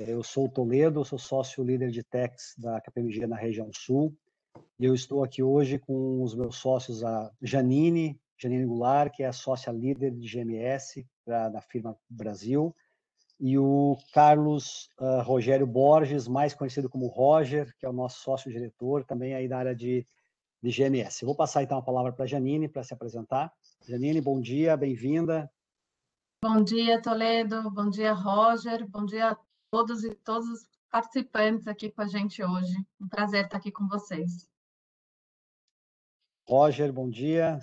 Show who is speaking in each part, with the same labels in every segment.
Speaker 1: Eu sou o Toledo, sou sócio líder de techs da KPMG na região sul. E eu estou aqui hoje com os meus sócios, a Janine Goulart, que é a sócia líder de GMS da firma Brasil, e o Carlos Rogério Borges, mais conhecido como Roger, que é o nosso sócio-diretor, também aí da área de GMS. Eu vou passar então a palavra para a Janine para se apresentar. Janine, bom dia, bem-vinda.
Speaker 2: Bom dia, Toledo. Bom dia, Roger. Bom dia a todos e todos os participantes aqui com a gente hoje. Um prazer estar aqui com vocês.
Speaker 1: Roger, bom dia.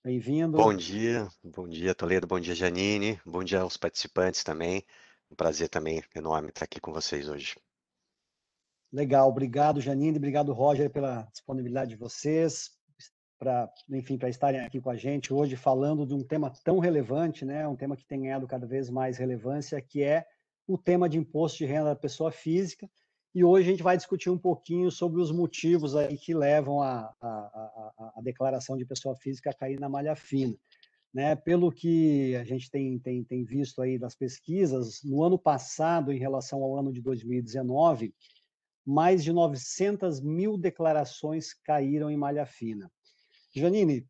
Speaker 1: Bem-vindo.
Speaker 3: Bom dia, Toledo. Bom dia, Janine. Bom dia aos participantes também. Um prazer também enorme estar aqui com vocês hoje.
Speaker 1: Legal, obrigado, Janine, obrigado, Roger, pela disponibilidade de vocês, para estarem aqui com a gente hoje falando de um tema tão relevante, né? Um tema que tem ganhado cada vez mais relevância, que é o tema de imposto de renda da pessoa física. E hoje a gente vai discutir um pouquinho sobre os motivos aí que levam a declaração de pessoa física a cair na malha fina. Né? Pelo que a gente tem visto aí das pesquisas, no ano passado, em relação ao ano de 2019, mais de 900 mil declarações caíram em malha fina. Janine,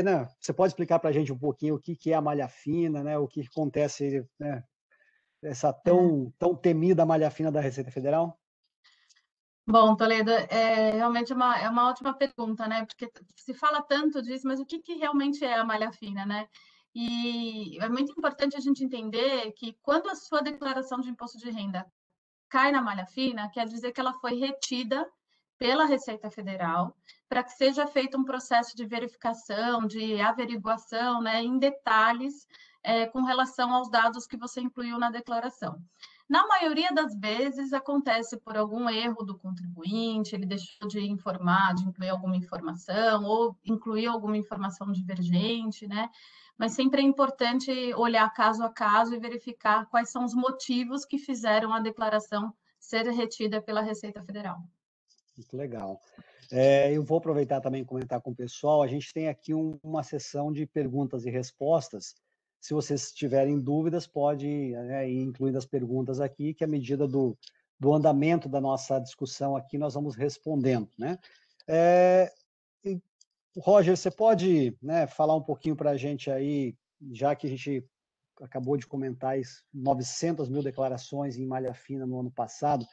Speaker 1: né, você pode explicar para a gente um pouquinho o que é a malha fina, né, o que acontece, né, essa tão temida malha fina da Receita Federal?
Speaker 2: Bom, Toledo, realmente é uma ótima pergunta, né? Porque se fala tanto disso, mas o que realmente é a malha fina, né? E é muito importante a gente entender que quando a sua declaração de imposto de renda cai na malha fina, quer dizer que ela foi retida pela Receita Federal para que seja feito um processo de verificação, de averiguação, né, em detalhes, com relação aos dados que você incluiu na declaração. Na maioria das vezes, acontece por algum erro do contribuinte, ele deixou de informar, de incluir alguma informação, ou incluir alguma informação divergente, né? Mas sempre é importante olhar caso a caso e verificar quais são os motivos que fizeram a declaração ser retida pela Receita Federal.
Speaker 1: Muito legal. Eu vou aproveitar também e comentar com o pessoal. A gente tem aqui uma sessão de perguntas e respostas. Se vocês tiverem dúvidas, pode ir incluindo as perguntas aqui, que à medida do andamento da nossa discussão aqui, nós vamos respondendo. Né? Roger, você pode, né, falar um pouquinho para a gente aí, já que a gente acabou de comentar isso, 900 mil declarações em malha fina no ano passado,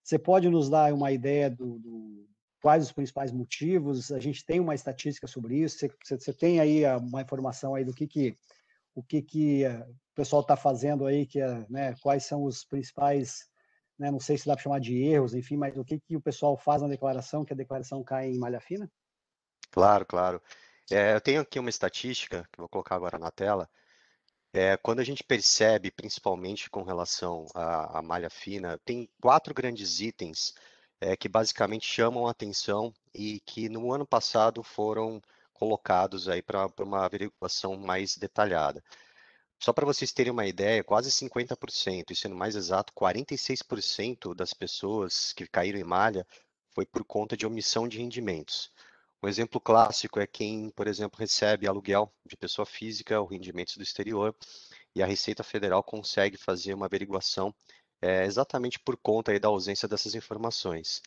Speaker 1: você pode nos dar uma ideia quais os principais motivos? A gente tem uma estatística sobre isso? Você tem aí uma informação aí do o pessoal está fazendo aí, né, quais são os principais, né, não sei se dá para chamar de erros, enfim, mas o que o pessoal faz na declaração, que a declaração cai em malha fina?
Speaker 3: Claro. Eu tenho aqui uma estatística, que eu vou colocar agora na tela. Quando a gente percebe, principalmente com relação à malha fina, tem 4 grandes itens que basicamente chamam a atenção e que no ano passado foram colocados aí para uma averiguação mais detalhada. Só para vocês terem uma ideia, quase 50%, e sendo mais exato, 46% das pessoas que caíram em malha foi por conta de omissão de rendimentos. Um exemplo clássico é quem, por exemplo, recebe aluguel de pessoa física ou rendimentos do exterior, e a Receita Federal consegue fazer uma averiguação exatamente por conta aí da ausência dessas informações.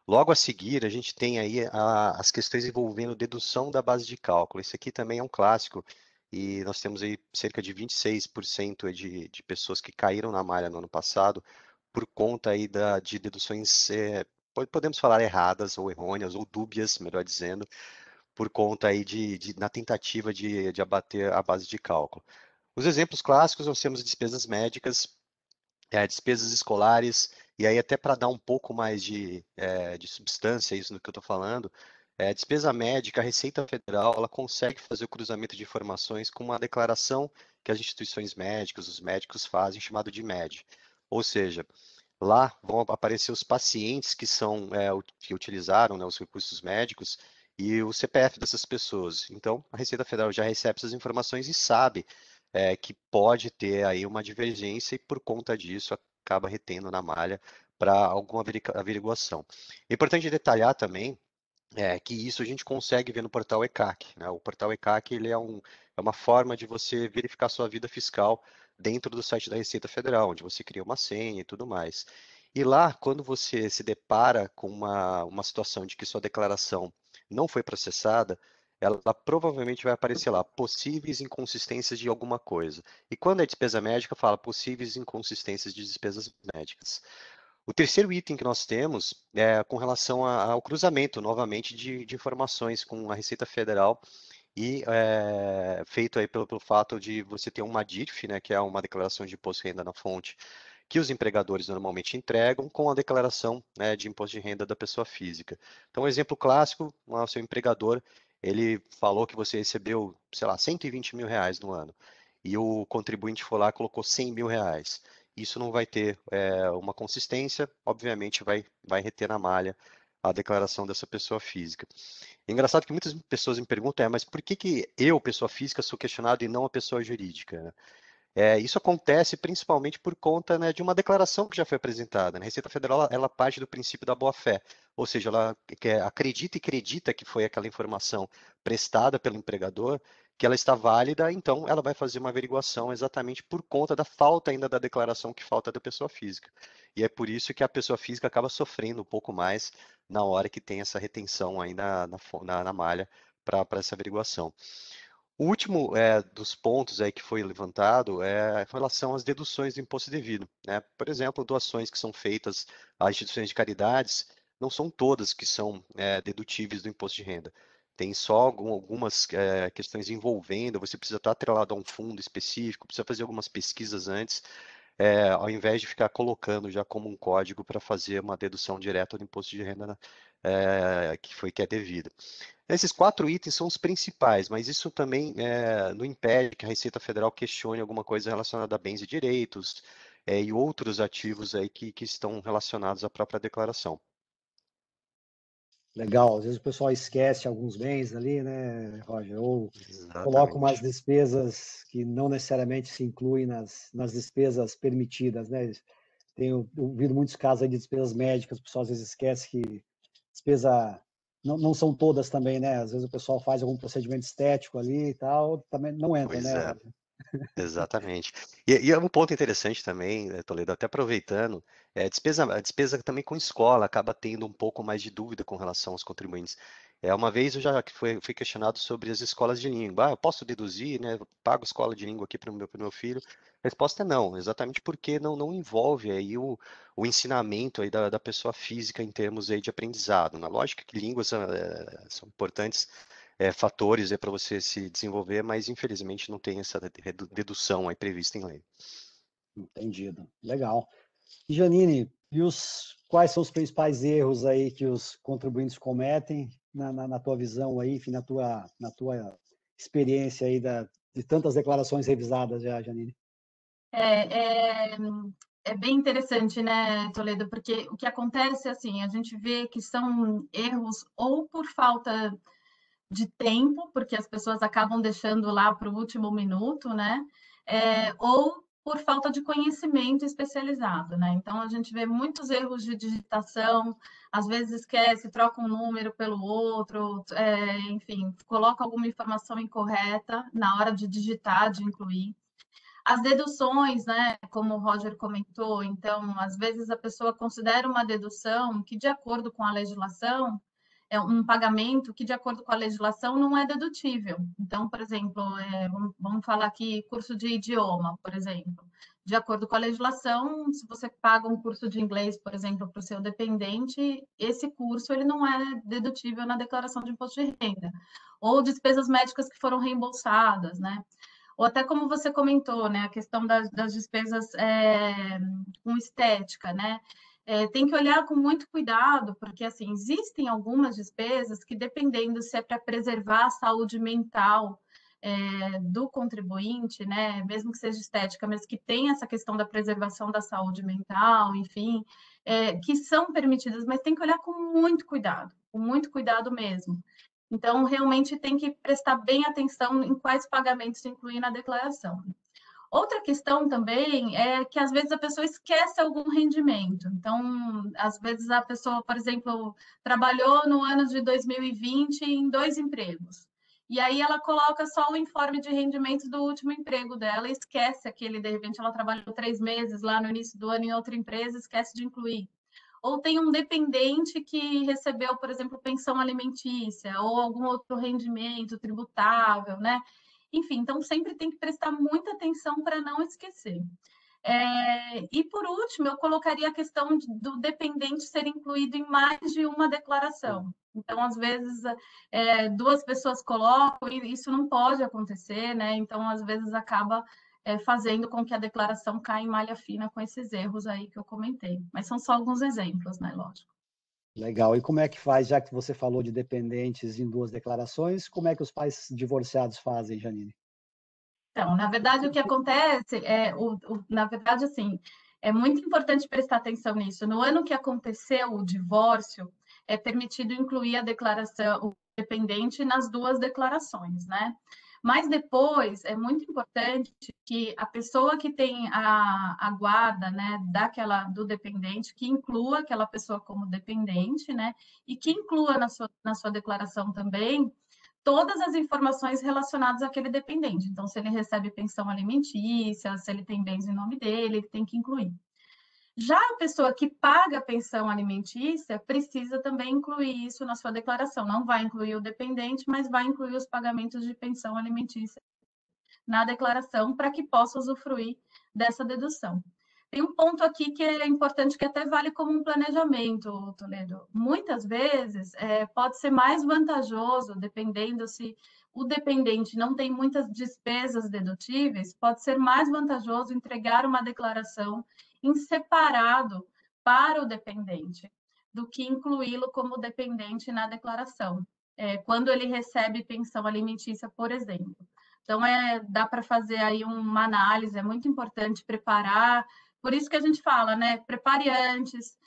Speaker 3: Logo a seguir, a gente tem aí as questões envolvendo dedução da base de cálculo. Esse aqui também é um clássico, e nós temos aí cerca de 26% de pessoas que caíram na malha no ano passado por conta aí de deduções, podemos falar erradas ou errôneas, ou dúbias, melhor dizendo, por conta aí na tentativa de abater a base de cálculo. Os exemplos clássicos, nós temos despesas médicas, despesas escolares, e aí até para dar um pouco mais de substância isso no que eu estou falando, despesa médica, a Receita Federal, ela consegue fazer o cruzamento de informações com uma declaração que as instituições médicas, os médicos fazem, chamado de MED. Ou seja, lá vão aparecer os pacientes que utilizaram, né, os recursos médicos e o CPF dessas pessoas. Então, a Receita Federal já recebe essas informações e sabe que pode ter aí uma divergência e por conta disso acaba retendo na malha para alguma averiguação. É importante detalhar também que isso a gente consegue ver no portal ECAC, né? O portal ECAC ele é uma forma de você verificar sua vida fiscal dentro do site da Receita Federal, onde você cria uma senha e tudo mais. E lá, quando você se depara com uma situação de que sua declaração não foi processada, ela provavelmente vai aparecer lá, possíveis inconsistências de alguma coisa. E quando é despesa médica, fala possíveis inconsistências de despesas médicas. O terceiro item que nós temos é com relação ao cruzamento, novamente, de informações com a Receita Federal e feito aí pelo fato de você ter uma DIRF, né, que é uma declaração de imposto de renda na fonte, que os empregadores normalmente entregam com a declaração, né, de imposto de renda da pessoa física. Então, um exemplo clássico, o seu empregador, ele falou que você recebeu, sei lá, 120 mil reais no ano, e o contribuinte foi lá e colocou 100 mil reais. Isso não vai ter uma consistência, obviamente vai reter na malha a declaração dessa pessoa física. É engraçado que muitas pessoas me perguntam, mas por que eu, pessoa física, sou questionado e não a pessoa jurídica, né? Isso acontece principalmente por conta, né, de uma declaração que já foi apresentada, né? A Receita Federal, ela parte do princípio da boa-fé, ou seja, ela acredita e acredita que foi aquela informação prestada pelo empregador, que ela está válida, então ela vai fazer uma averiguação exatamente por conta da falta ainda da declaração que falta da pessoa física. E é por isso que a pessoa física acaba sofrendo um pouco mais na hora que tem essa retenção aí na malha para essa averiguação. O último dos pontos aí que foi levantado é em relação às deduções do imposto devido, né? Por exemplo, doações que são feitas a instituições de caridades, não são todas que são dedutíveis do imposto de renda. Tem só algumas questões envolvendo, você precisa estar atrelado a um fundo específico, precisa fazer algumas pesquisas antes, ao invés de ficar colocando já como um código para fazer uma dedução direta do imposto de renda, né, que é devida. Esses 4 itens são os principais, mas isso também não impede que a Receita Federal questione alguma coisa relacionada a bens e direitos e outros ativos aí que estão relacionados à própria declaração.
Speaker 1: Legal, às vezes o pessoal esquece alguns bens ali, né, Roger? Ou coloca umas
Speaker 3: Exatamente.
Speaker 1: despesas que não necessariamente se incluem nas despesas permitidas, né? Tenho ouvido muitos casos aí de despesas médicas, o pessoal às vezes esquece que despesa não são todas também, né? Às vezes o pessoal faz algum procedimento estético ali e tal, também não entra,
Speaker 3: Pois
Speaker 1: né,
Speaker 3: é.
Speaker 1: Roger?
Speaker 3: Exatamente. E é um ponto interessante também, Toledo, até aproveitando, a despesa também com escola acaba tendo um pouco mais de dúvida com relação aos contribuintes. Uma vez eu já fui questionado sobre as escolas de língua. Eu posso deduzir, né? Eu pago escola de língua aqui para o meu filho? A resposta é não, exatamente porque não envolve aí o ensinamento aí da pessoa física em termos aí de aprendizado. Na lógica que línguas são importantes fatores para você se desenvolver, mas infelizmente não tem essa dedução aí prevista em lei.
Speaker 1: Entendido. Legal. E Janine, quais são os principais erros aí que os contribuintes cometem na tua visão aí, enfim, na tua experiência aí de tantas declarações revisadas já, Janine?
Speaker 2: É bem interessante, né, Toledo? Porque o que acontece, assim, a gente vê que são erros ou por falta de tempo, porque as pessoas acabam deixando lá para o último minuto, né? Ou por falta de conhecimento especializado, né? Então a gente vê muitos erros de digitação, às vezes esquece, troca um número pelo outro, enfim, coloca alguma informação incorreta na hora de digitar, de incluir. As deduções, né, como o Roger comentou, então, às vezes a pessoa considera uma dedução que, de acordo com a legislação, é um pagamento que, de acordo com a legislação, não é dedutível. Então, por exemplo, vamos falar aqui curso de idioma, por exemplo. De acordo com a legislação, se você paga um curso de inglês, por exemplo, para o seu dependente, esse curso ele não é dedutível na declaração de imposto de renda. Ou despesas médicas que foram reembolsadas, né? Ou até como você comentou, né, a questão das despesas com estética, né? Tem que olhar com muito cuidado, porque assim, existem algumas despesas que, dependendo se é para preservar a saúde mental do contribuinte, né, mesmo que seja estética, mas que tem essa questão da preservação da saúde mental, enfim, que são permitidas, mas tem que olhar com muito cuidado mesmo. Então, realmente tem que prestar bem atenção em quais pagamentos incluir na declaração. Outra questão também é que, às vezes, a pessoa esquece algum rendimento. Então, às vezes, a pessoa, por exemplo, trabalhou no ano de 2020 em 2 empregos. E aí ela coloca só o informe de rendimentos do último emprego dela e esquece aquele, de repente ela trabalhou 3 meses lá no início do ano em outra empresa, esquece de incluir. Ou tem um dependente que recebeu, por exemplo, pensão alimentícia ou algum outro rendimento tributável, né? Enfim, então sempre tem que prestar muita atenção para não esquecer. E por último, eu colocaria a questão do dependente ser incluído em mais de uma declaração. Então, às vezes, duas pessoas colocam e isso não pode acontecer, né? Então, às vezes, acaba fazendo com que a declaração caia em malha fina com esses erros aí que eu comentei. Mas são só alguns exemplos, né? Lógico.
Speaker 1: Legal. E como é que faz, já que você falou de dependentes em 2 declarações, como é que os pais divorciados fazem, Janine?
Speaker 2: Então, na verdade, o que acontece na verdade, assim, é muito importante prestar atenção nisso. No ano que aconteceu o divórcio, é permitido incluir a declaração, o dependente nas 2 declarações, né? Mas depois é muito importante que a pessoa que tem a guarda, né, do dependente, que inclua aquela pessoa como dependente, né? E que inclua na sua declaração também todas as informações relacionadas àquele dependente. Então, se ele recebe pensão alimentícia, se ele tem bens em nome dele, ele tem que incluir. Já a pessoa que paga a pensão alimentícia precisa também incluir isso na sua declaração. Não vai incluir o dependente, mas vai incluir os pagamentos de pensão alimentícia na declaração para que possa usufruir dessa dedução. Tem um ponto aqui que é importante, que até vale como um planejamento, Toledo. Muitas vezes pode ser mais vantajoso, dependendo se o dependente não tem muitas despesas dedutíveis, pode ser mais vantajoso entregar uma declaração em separado para o dependente, do que incluí-lo como dependente na declaração, quando ele recebe pensão alimentícia, por exemplo. Então, dá para fazer aí uma análise, é muito importante preparar. Por isso que a gente fala, né? Prepare antes,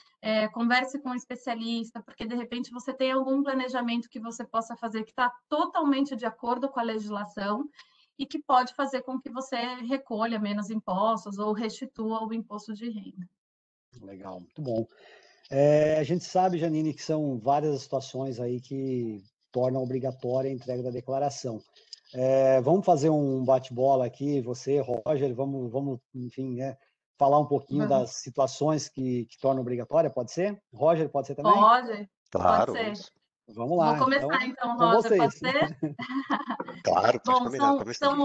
Speaker 2: converse com um especialista, porque de repente você tem algum planejamento que você possa fazer que está totalmente de acordo com a legislação e que pode fazer com que você recolha menos impostos ou restitua o imposto de renda.
Speaker 1: Legal, muito bom. A gente sabe, Janine, que são várias as situações aí que tornam obrigatória a entrega da declaração. Vamos fazer um bate-bola aqui, você, Roger, vamos enfim, falar um pouquinho das situações que tornam obrigatória, pode ser? Roger, pode ser também?
Speaker 2: Pode
Speaker 3: Claro,
Speaker 2: ser.
Speaker 3: vamos.
Speaker 1: Vamos
Speaker 2: Vou
Speaker 1: lá,
Speaker 2: começar então,
Speaker 1: com
Speaker 2: Roger, pode
Speaker 1: vocês.
Speaker 2: ser?
Speaker 3: Claro, pode
Speaker 2: Bom,
Speaker 3: combinar, começar.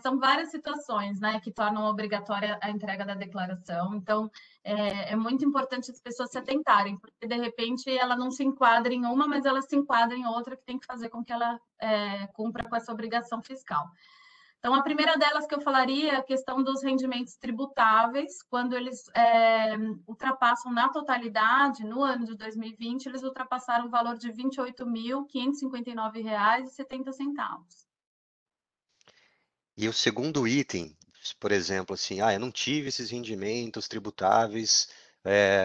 Speaker 2: são várias situações, né, que tornam obrigatória a entrega da declaração. Então, é muito importante as pessoas se atentarem, porque de repente ela não se enquadra em uma, mas ela se enquadra em outra, que tem que fazer com que ela cumpra com essa obrigação fiscal. Então, a primeira delas que eu falaria é a questão dos rendimentos tributáveis, quando eles ultrapassam na totalidade, no ano de 2020, eles ultrapassaram o valor de R$ 28.559,70.
Speaker 3: E o segundo item, por exemplo, assim, eu não tive esses rendimentos tributáveis,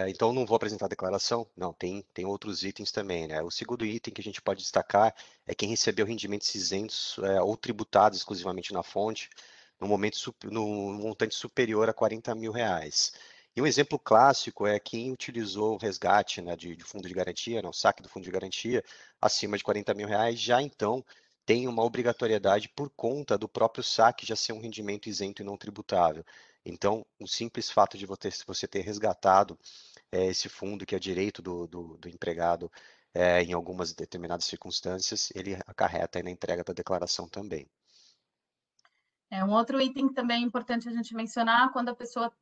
Speaker 3: então não vou apresentar a declaração? Não, tem outros itens também, né? O segundo item que a gente pode destacar é quem recebeu rendimentos isentos ou tributados exclusivamente na fonte, no montante superior a R$ 40 mil. E um exemplo clássico é quem utilizou o resgate, né, de fundo de garantia, né, o saque do fundo de garantia, acima de R$ 40 mil, já então tem uma obrigatoriedade por conta do próprio saque já ser um rendimento isento e não tributável. Então, o simples fato de você ter resgatado esse fundo, que é direito do empregado em algumas determinadas circunstâncias, ele acarreta aí na entrega da declaração também.
Speaker 2: Um outro item que também é importante a gente mencionar, quando a pessoa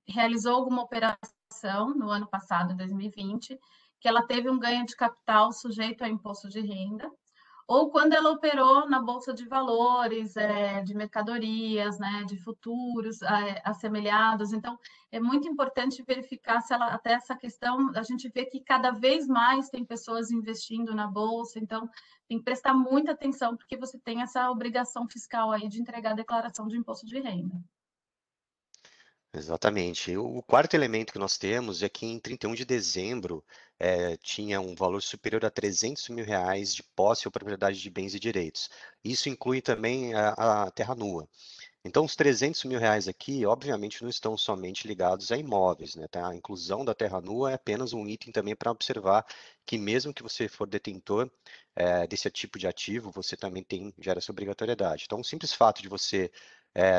Speaker 2: realizou alguma operação no ano passado, 2020, que ela teve um ganho de capital sujeito a imposto de renda, ou quando ela operou na Bolsa de Valores, de mercadorias, né, de futuros assemelhados. Então, é muito importante verificar se ela, até essa questão, a gente vê que cada vez mais tem pessoas investindo na Bolsa, então tem que prestar muita atenção, porque você tem essa obrigação fiscal aí de entregar a declaração de imposto de renda.
Speaker 3: Exatamente. O quarto elemento que nós temos é que em 31 de dezembro tinha um valor superior a R$ 300 mil de posse ou propriedade de bens e direitos. Isso inclui também a terra nua. Então, os 300 mil reais aqui, obviamente, não estão somente ligados a imóveis, né? Tá? A inclusão da terra nua é apenas um item também para observar que mesmo que você for detentor desse tipo de ativo, você também gera essa obrigatoriedade. Então, o simples fato de você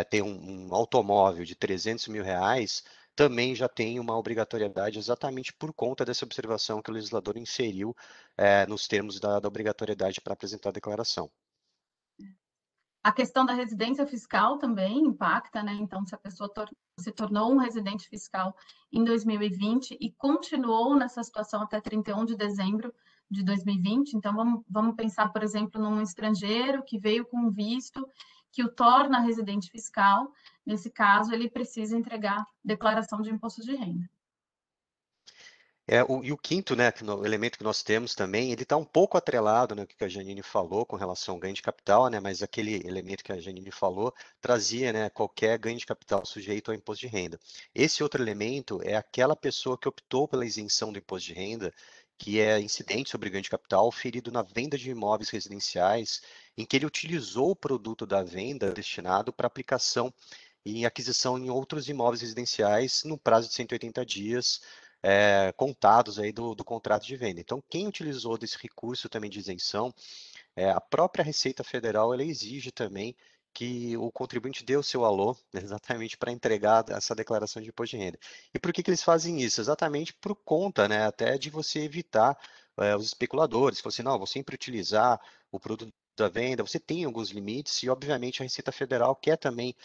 Speaker 3: ter um automóvel de 300 mil reais também já tem uma obrigatoriedade exatamente por conta dessa observação que o legislador inseriu nos termos da obrigatoriedade para apresentar a declaração.
Speaker 2: A questão da residência fiscal também impacta, né? Então, se a pessoa se tornou um residente fiscal em 2020 e continuou nessa situação até 31 de dezembro de 2020, então vamos pensar, por exemplo, num estrangeiro que veio com visto que o torna residente fiscal. Nesse caso, ele precisa entregar declaração de imposto de renda.
Speaker 3: E o quinto, né, o elemento que nós temos também, ele está um pouco atrelado, né, que a Janine falou com relação ao ganho de capital, né, mas aquele elemento que a Janine falou trazia, né, qualquer ganho de capital sujeito ao imposto de renda. Esse outro elemento é aquela pessoa que optou pela isenção do imposto de renda, que é incidente sobre ganho de capital oferido na venda de imóveis residenciais, em que ele utilizou o produto da venda destinado para aplicação em aquisição em outros imóveis residenciais no prazo de 180 dias, contados aí do contrato de venda. Então, quem utilizou desse recurso também de isenção, a própria Receita Federal ela exige também que o contribuinte dê o seu alô exatamente para entregar essa declaração de imposto de renda. E por que eles fazem isso? Exatamente por conta, né, até de você evitar os especuladores. Você assim, não, vou sempre utilizar o produto da venda, você tem alguns limites e, obviamente, a Receita Federal quer também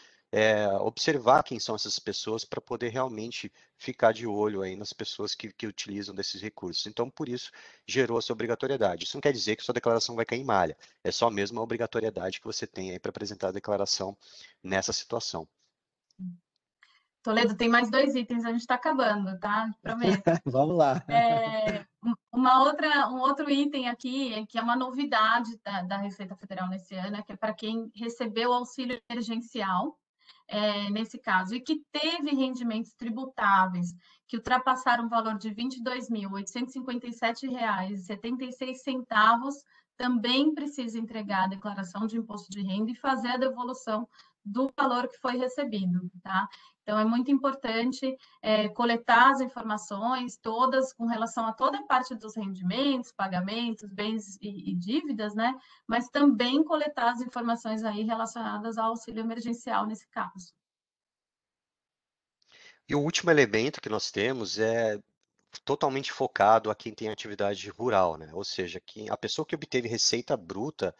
Speaker 3: observar quem são essas pessoas para poder realmente ficar de olho aí nas pessoas que utilizam desses recursos. Então, por isso, gerou essa obrigatoriedade. Isso não quer dizer que sua declaração vai cair em malha, é só mesmo a obrigatoriedade que você tem aí para apresentar a declaração nessa situação.
Speaker 2: Toledo, tem mais 2 itens, a gente está acabando, tá? Prometo.
Speaker 1: Vamos lá.
Speaker 2: Um outro item aqui, que é uma novidade da Receita Federal nesse ano, que é para quem recebeu auxílio emergencial, nesse caso, e que teve rendimentos tributáveis que ultrapassaram o valor de R$ 22.857,76, também precisa entregar a declaração de imposto de renda e fazer a devolução do valor que foi recebido, tá? Então, é muito importante coletar as informações todas com relação a toda a parte dos rendimentos, pagamentos, bens e dívidas, né? Mas também coletar as informações aí relacionadas ao auxílio emergencial nesse caso.
Speaker 3: E o último elemento que nós temos é totalmente focado a quem tem atividade rural, né? Ou seja, que a pessoa que obteve receita bruta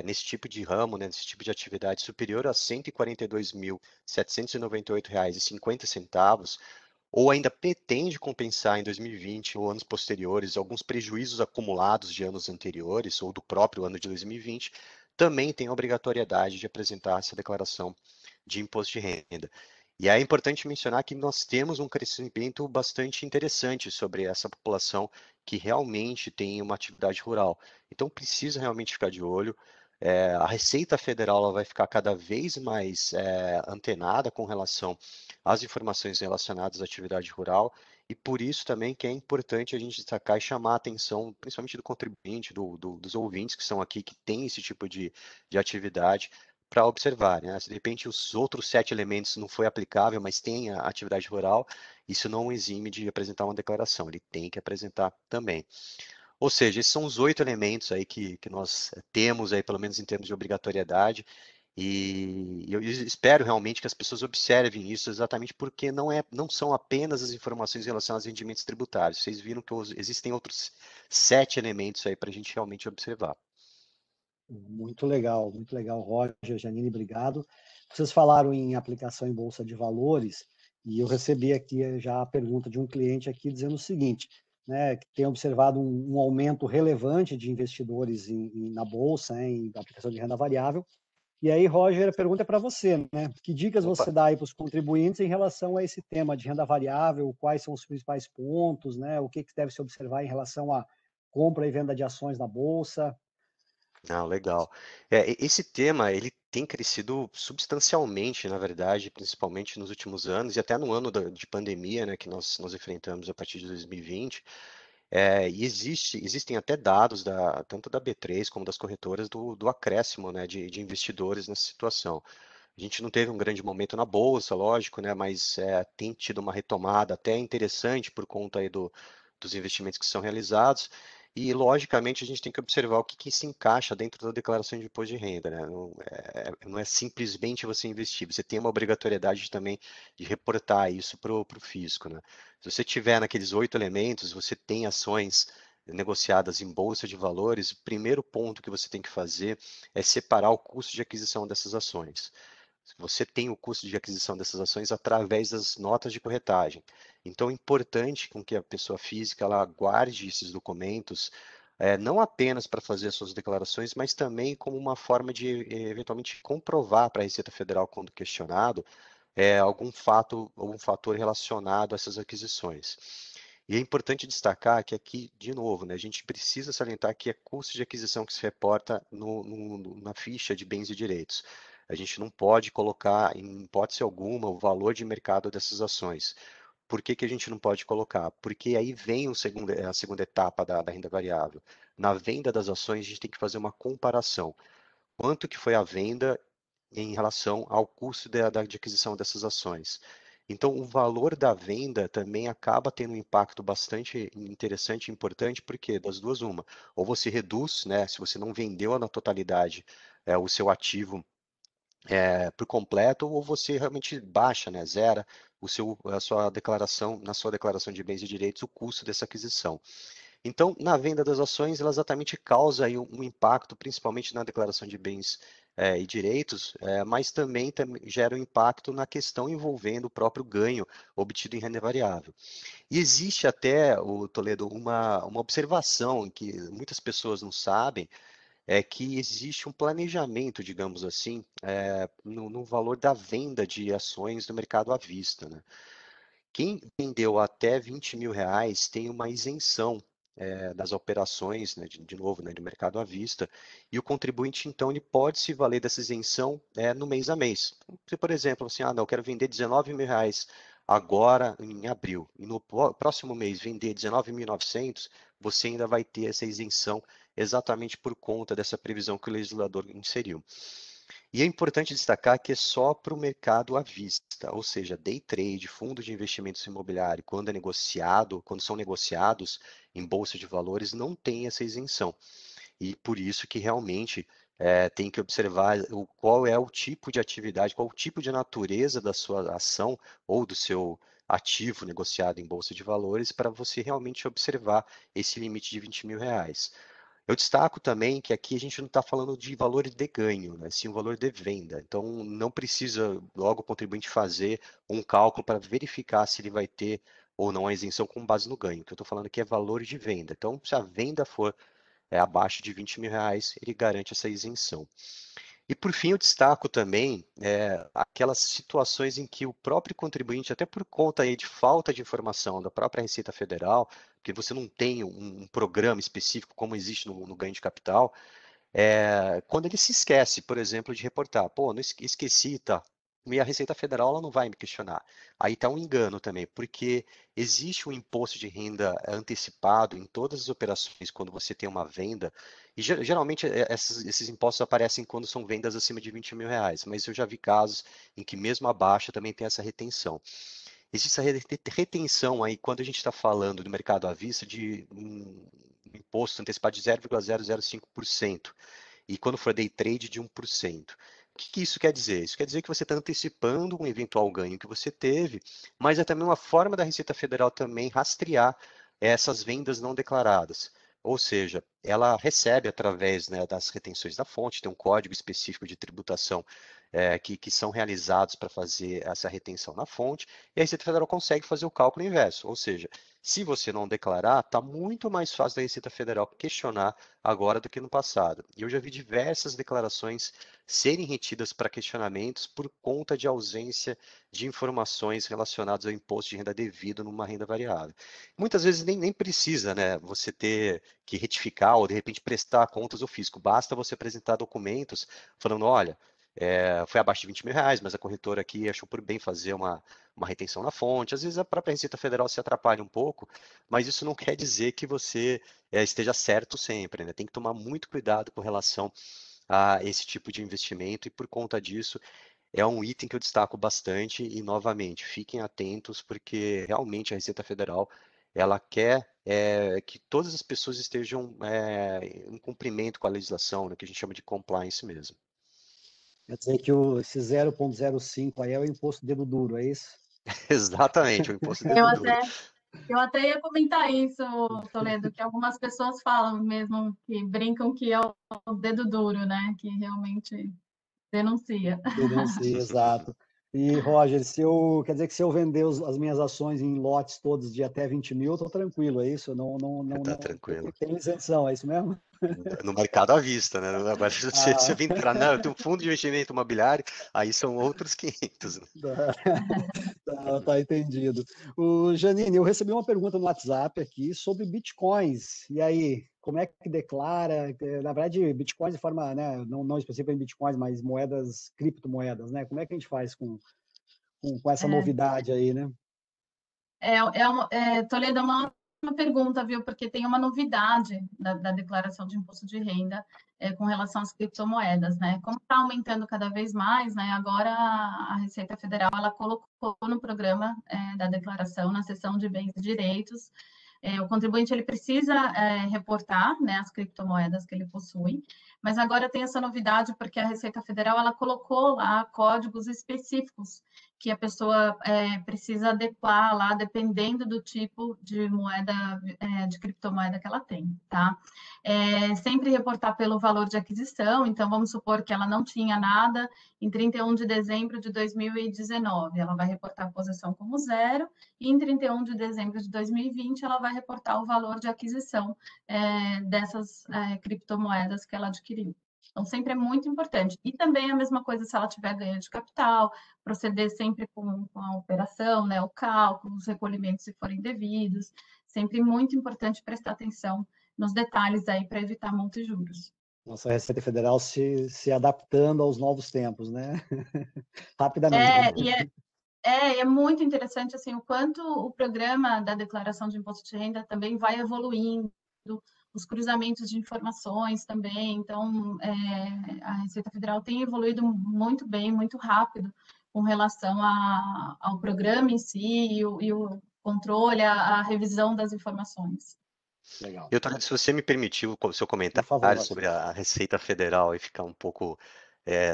Speaker 3: nesse tipo de ramo, né, nesse tipo de atividade superior a R$ 142.798,50, ou ainda pretende compensar em 2020 ou anos posteriores alguns prejuízos acumulados de anos anteriores ou do próprio ano de 2020, também tem a obrigatoriedade de apresentar essa declaração de imposto de renda. E é importante mencionar que nós temos um crescimento bastante interessante sobre essa população que realmente tem uma atividade rural. Então, precisa realmente ficar de olho. A Receita Federal ela vai ficar cada vez mais antenada com relação às informações relacionadas à atividade rural, e por isso também que é importante a gente destacar e chamar a atenção, principalmente do contribuinte, dos ouvintes que são aqui, que tem esse tipo de atividade, para observar, né? Se de repente os outros 7 elementos não foi aplicável, mas tem a atividade rural, isso não exime de apresentar uma declaração, ele tem que apresentar também. Ou seja, esses são os 8 elementos aí que nós temos aí, pelo menos em termos de obrigatoriedade, e eu espero realmente que as pessoas observem isso exatamente porque não são apenas as informações relacionadas a rendimentos tributários. Vocês viram que existem outros 7 elementos aí para a gente realmente observar.
Speaker 1: Muito legal, Roger, Janine, obrigado. Vocês falaram em aplicação em Bolsa de Valores, e eu recebi aqui já a pergunta de um cliente aqui dizendo o seguinte, né, que tem observado um aumento relevante de investidores na Bolsa, em aplicação de renda variável. E aí, Roger, a pergunta é para você, né? Que dicas
Speaker 3: Opa.
Speaker 1: você dá aí para os contribuintes em relação a esse tema de renda variável? Quais são os principais pontos, né? O que deve se observar em relação à compra e venda de ações na Bolsa?
Speaker 3: Ah, legal. Esse tema, ele tem crescido substancialmente, na verdade, principalmente nos últimos anos, e até no ano de pandemia, né, que nós enfrentamos a partir de 2020, e existem até dados tanto da B3 como das corretoras do acréscimo, né, de investidores nessa situação. A gente não teve um grande momento na bolsa, lógico, né? Mas tem tido uma retomada até interessante por conta aí dos investimentos que são realizados. E, logicamente, a gente tem que observar o que se encaixa dentro da declaração de imposto de renda, né? Não é simplesmente você investir, você tem uma obrigatoriedade também de reportar isso para o fisco, né? Se você tiver naqueles 8 elementos, você tem ações negociadas em bolsa de valores, o primeiro ponto que você tem que fazer é separar o custo de aquisição dessas ações. Você tem o custo de aquisição dessas ações através das notas de corretagem. Então, é importante com que a pessoa física ela guarde esses documentos, não apenas para fazer as suas declarações, mas também como uma forma de, eventualmente, comprovar para a Receita Federal, quando questionado, algum fator relacionado a essas aquisições. E é importante destacar que aqui, de novo, né, a gente precisa salientar que é custo de aquisição que se reporta na ficha de bens e direitos. A gente não pode colocar, em hipótese alguma, o valor de mercado dessas ações. Por que que a gente não pode colocar? Porque aí vem a segunda etapa da renda variável. Na venda das ações, a gente tem que fazer uma comparação. Quanto que foi a venda em relação ao custo de aquisição dessas ações? Então, o valor da venda também acaba tendo um impacto bastante interessante e importante, porque das duas, uma, ou você reduz, né, se você não vendeu na totalidade o seu ativo por completo, ou você realmente baixa, né, zera a sua declaração, na sua declaração de bens e direitos, o custo dessa aquisição. Então, na venda das ações, ela exatamente causa aí um impacto, principalmente na declaração de bens e direitos, mas também gera um impacto na questão envolvendo o próprio ganho obtido em renda variável. E existe até, o Toledo, uma observação que muitas pessoas não sabem, é que existe um planejamento, digamos assim, no valor da venda de ações no mercado à vista, né? Quem vendeu até R$ 20.000 tem uma isenção das operações, né, de novo, né, de mercado à vista, e o contribuinte, então, ele pode se valer dessa isenção no mês a mês. Se, por exemplo, assim, não, eu quero vender R$ 19.000 agora em abril, e no próximo mês vender 19.900, você ainda vai ter essa isenção exatamente por conta dessa previsão que o legislador inseriu. E é importante destacar que é só para o mercado à vista, ou seja, day trade, fundo de investimentos imobiliário, quando são negociados em bolsa de valores, não tem essa isenção. E por isso que realmente tem que observar qual é o tipo de atividade, qual o tipo de natureza da sua ação ou do seu ativo negociado em bolsa de valores, para você realmente observar esse limite de R$ 20.000. Eu destaco também que aqui a gente não está falando de valor de ganho, né, sim um valor de venda. Então, não precisa logo o contribuinte fazer um cálculo para verificar se ele vai ter ou não a isenção com base no ganho. O que eu estou falando aqui é valor de venda. Então, se a venda for abaixo de R$ 20.000, ele garante essa isenção. E por fim, eu destaco também aquelas situações em que o próprio contribuinte, até por conta aí de falta de informação da própria Receita Federal, que você não tem um programa específico como existe no ganho de capital, quando ele se esquece, por exemplo, de reportar, pô, não esqueci, tá? E a Receita Federal ela não vai me questionar. Aí está um engano também, porque existe um imposto de renda antecipado em todas as operações quando você tem uma venda, e geralmente esses impostos aparecem quando são vendas acima de R$ 20.000, mas eu já vi casos em que mesmo abaixo também tem essa retenção. Existe essa retenção aí, quando a gente está falando do mercado à vista, de um imposto antecipado de 0,005%, e quando for day trade, de 1%. O que isso quer dizer? Isso quer dizer que você está antecipando um eventual ganho que você teve, mas é também uma forma da Receita Federal também rastrear essas vendas não declaradas. Ou seja, ela recebe através, né, das retenções da fonte, tem um código específico de tributação que são realizados para fazer essa retenção na fonte, e a Receita Federal consegue fazer o cálculo inverso. Ou seja, se você não declarar, está muito mais fácil da Receita Federal questionar agora do que no passado. E eu já vi diversas declarações serem retidas para questionamentos por conta de ausência de informações relacionadas ao imposto de renda devido numa renda variável. Muitas vezes nem precisa, né, você ter que retificar ou de repente prestar contas ao fisco. Basta você apresentar documentos falando, olha, foi abaixo de R$ 20.000, mas a corretora aqui achou por bem fazer uma retenção na fonte. Às vezes a própria Receita Federal se atrapalha um pouco, mas isso não quer dizer que você esteja certo sempre, né? Tem que tomar muito cuidado com relação a esse tipo de investimento e por conta disso é um item que eu destaco bastante e, novamente, fiquem atentos, porque realmente a Receita Federal, ela quer que todas as pessoas estejam em cumprimento com a legislação, né, que a gente chama de compliance mesmo.
Speaker 1: Quer dizer que esse 0,05 aí é o imposto dedo duro, é isso?
Speaker 3: Exatamente, o imposto
Speaker 2: Eu
Speaker 3: dedo duro.
Speaker 2: Eu até ia comentar isso, Toledo, que algumas pessoas falam mesmo, que brincam que é o dedo duro, né? Que realmente denuncia.
Speaker 1: Denuncia, exato. E, Roger, quer dizer que se eu vender as minhas ações em lotes todos de até 20 mil, eu estou tranquilo, é isso?
Speaker 3: Tá tranquilo.
Speaker 1: Tem isenção, é isso mesmo?
Speaker 3: No mercado à vista, né? Agora, se você
Speaker 1: Ah,
Speaker 3: vir entrar, não, eu tenho um fundo de investimento imobiliário, aí são outros 500, né?
Speaker 1: tá entendido. Janine, eu recebi uma pergunta no WhatsApp aqui sobre bitcoins. E aí, como é que declara? Na verdade, bitcoins de forma, né, não específica em bitcoins, mas moedas, criptomoedas, né? Como é que a gente faz com essa novidade aí, né?
Speaker 2: Toledo, é uma ótima pergunta, viu? Porque tem uma novidade da declaração de imposto de renda com relação às criptomoedas, né? Como está aumentando cada vez mais, né? Agora a Receita Federal ela colocou no programa da declaração, na seção de bens e direitos, o contribuinte ele precisa reportar, né, as criptomoedas que ele possui, mas agora tem essa novidade porque a Receita Federal ela colocou lá códigos específicos que a pessoa precisa adequar lá, dependendo do tipo de moeda, de criptomoeda que ela tem, tá? Sempre reportar pelo valor de aquisição, então vamos supor que ela não tinha nada em 31 de dezembro de 2019, ela vai reportar a posição como zero, e em 31 de dezembro de 2020 ela vai reportar o valor de aquisição dessas criptomoedas que ela adquiriu. Então, sempre é muito importante. E também a mesma coisa se ela tiver ganho de capital, proceder sempre com a operação, né, o cálculo, os recolhimentos se forem devidos. Sempre muito importante prestar atenção nos detalhes aí para evitar multa e juros.
Speaker 1: Nossa Receita Federal se adaptando aos novos tempos, né? Rapidamente.
Speaker 2: É muito interessante assim o quanto o programa da declaração de imposto de renda também vai evoluindo, os cruzamentos de informações também. Então, a Receita Federal tem evoluído muito bem, muito rápido com relação ao programa em si e o controle, a revisão das informações.
Speaker 1: Legal.
Speaker 3: Se você me permitiu o seu
Speaker 1: Por
Speaker 3: comentário
Speaker 1: favor.
Speaker 3: sobre a Receita Federal e ficar um pouco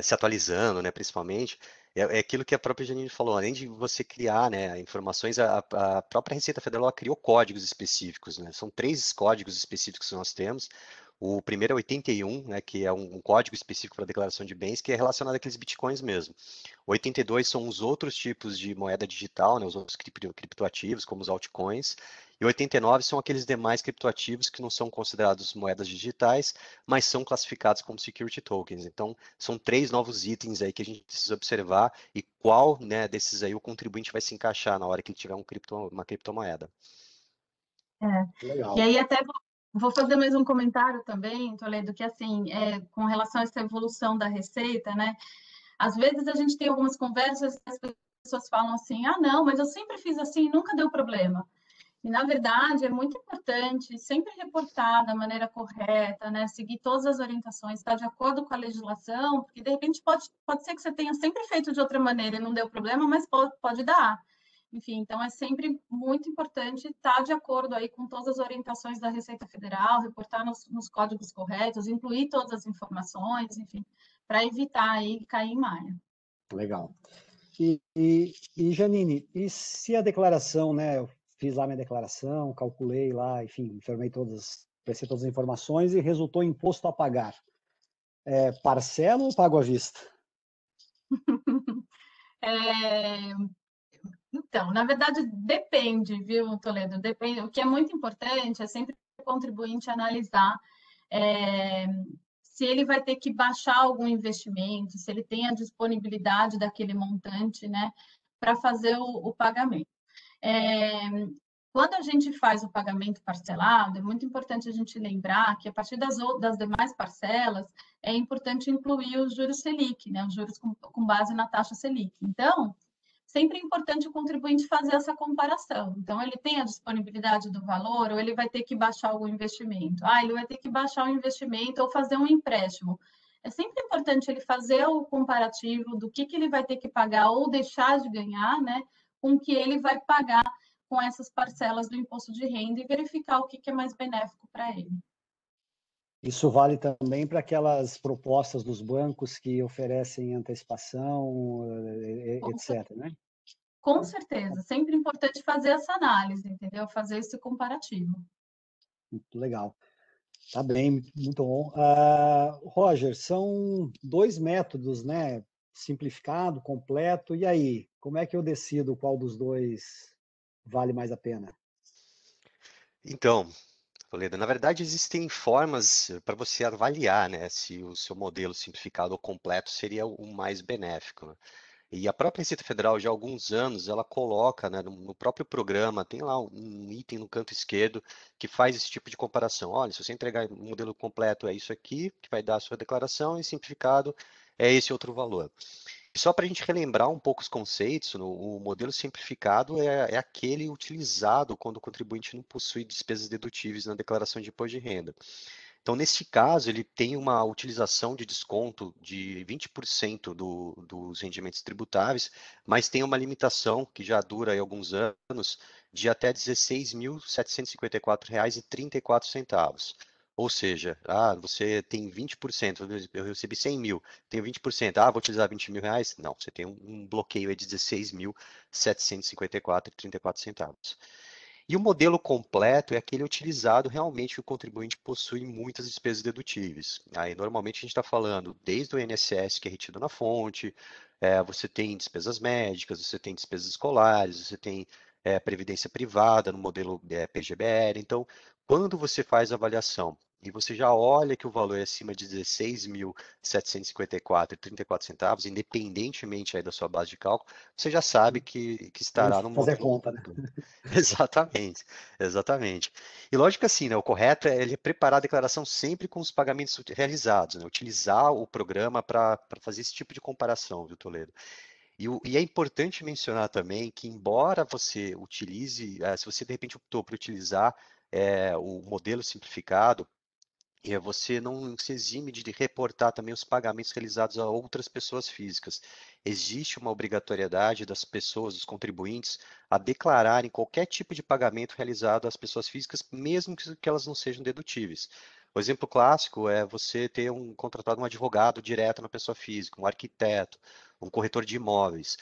Speaker 3: se atualizando, né, principalmente, é aquilo que a própria Janine falou, além de você criar, né, informações, a própria Receita Federal ela criou códigos específicos, né, são 3 códigos específicos que nós temos. O primeiro é 81, né, que é um código específico para a declaração de bens, que é relacionado àqueles bitcoins mesmo. 82 são os outros tipos de moeda digital, né, os outros criptoativos, como os altcoins. E 89 são aqueles demais criptoativos que não são considerados moedas digitais, mas são classificados como security tokens. Então, são 3 novos itens aí que a gente precisa observar e qual, né, desses aí o contribuinte vai se encaixar na hora que ele tiver uma criptomoeda.
Speaker 1: Legal.
Speaker 2: E aí até vou fazer mais um comentário também, Toledo, que assim, com relação a essa evolução da receita, né? Às vezes a gente tem algumas conversas e as pessoas falam assim, ah, não, mas eu sempre fiz assim e nunca deu problema. E, na verdade, é muito importante sempre reportar da maneira correta, né? Seguir todas as orientações, estar de acordo com a legislação, porque, de repente, pode ser que você tenha sempre feito de outra maneira e não deu problema, mas pode dar. Enfim, então, é sempre muito importante estar de acordo aí com todas as orientações da Receita Federal, reportar nos códigos corretos, incluir todas as informações, enfim, para evitar aí cair em malha.
Speaker 1: Legal. E Janine, e se a declaração, né? Eu fiz lá minha declaração, calculei lá, enfim, prestei todas as informações e resultou em imposto a pagar. Parcelo ou pago à vista?
Speaker 2: É, Então, na verdade, depende, viu, Toledo? Depende. O que é muito importante é sempre o contribuinte analisar é, se ele vai ter que baixar algum investimento, se ele tem a disponibilidade daquele montante, né, para fazer o pagamento. Quando a gente faz o pagamento parcelado, é muito importante a gente lembrar que a partir das demais parcelas é importante incluir os juros Selic, né, os juros com base na taxa Selic. Então, sempre é importante o contribuinte fazer essa comparação. Então, ele tem a disponibilidade do valor ou ele vai ter que baixar algum investimento? Ele vai ter que baixar o investimento ou fazer um empréstimo. é sempre importante ele fazer o comparativo do que ele vai ter que pagar ou deixar de ganhar, né, com o que ele vai pagar com essas parcelas do imposto de renda e verificar o que é mais benéfico para ele.
Speaker 1: Isso vale também para aquelas propostas dos bancos que oferecem antecipação, etc., né?
Speaker 2: Com certeza, sempre importante fazer essa análise, entendeu? Fazer esse comparativo.
Speaker 1: Muito legal. Tá bem, muito bom. Roger, são 2 métodos, né? Simplificado, completo. E aí, como é que eu decido qual dos dois vale mais a pena?
Speaker 3: Então, Toledo, na verdade existem formas para você avaliar, né, se o seu modelo simplificado ou completo seria o mais benéfico, né? E a própria Receita Federal, já há alguns anos, ela coloca, né, no próprio programa, tem lá um item no canto esquerdo que faz esse tipo de comparação. Olha, se você entregar um modelo completo, é isso aqui que vai dar a sua declaração, e simplificado é esse outro valor. E só para a gente relembrar um pouco os conceitos, o modelo simplificado é aquele utilizado quando o contribuinte não possui despesas dedutíveis na declaração de imposto de renda. Então, nesse caso, ele tem uma utilização de desconto de 20% dos rendimentos tributáveis, mas tem uma limitação que já dura aí alguns anos, de até R$ 16.754,34. Ou seja, você tem 20%, eu recebi 100 mil, tenho 20%, vou utilizar 20 mil reais? Não, você tem um bloqueio aí de 16.754,34. E o modelo completo é aquele utilizado realmente que o contribuinte possui muitas despesas dedutíveis. Aí, normalmente, a gente está falando desde o INSS, que é retido na fonte, você tem despesas médicas, você tem despesas escolares, você tem previdência privada no modelo PGBL. Então, quando você faz a avaliação e você já olha que o valor é acima de R$ 16.754,34, independentemente aí da sua base de cálculo, você já sabe que
Speaker 1: Vamos
Speaker 3: estará no
Speaker 1: fazer a
Speaker 3: modelo.
Speaker 1: conta, né?
Speaker 3: Exatamente, exatamente. E lógico que assim, né, o correto é ele preparar a declaração sempre com os pagamentos realizados, né, utilizar o programa para fazer esse tipo de comparação, viu, Toledo? E é importante mencionar também que, embora você utilize, se você de repente optou por utilizar o modelo simplificado, você não se exime de reportar também os pagamentos realizados a outras pessoas físicas. Existe uma obrigatoriedade das pessoas, dos contribuintes, a declararem qualquer tipo de pagamento realizado às pessoas físicas, mesmo que elas não sejam dedutíveis. O exemplo clássico é você ter contratado um advogado direto na pessoa física, um arquiteto, um corretor de imóveis.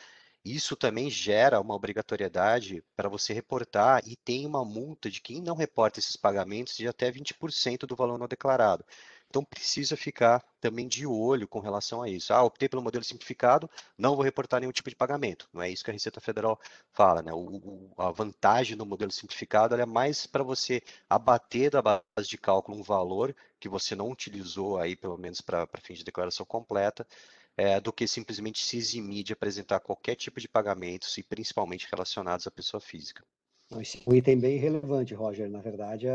Speaker 3: Isso também gera uma obrigatoriedade para você reportar e tem uma multa de quem não reporta esses pagamentos de até 20% do valor não declarado. Então precisa ficar também de olho com relação a isso. Optei pelo modelo simplificado, não vou reportar nenhum tipo de pagamento. Não é isso que a Receita Federal fala, né? A vantagem do modelo simplificado é mais para você abater da base de cálculo um valor que você não utilizou aí, pelo menos para fins de declaração completa, do que simplesmente se eximir de apresentar qualquer tipo de pagamentos e principalmente relacionados à pessoa física.
Speaker 1: Esse é um item bem relevante, Roger. Na verdade,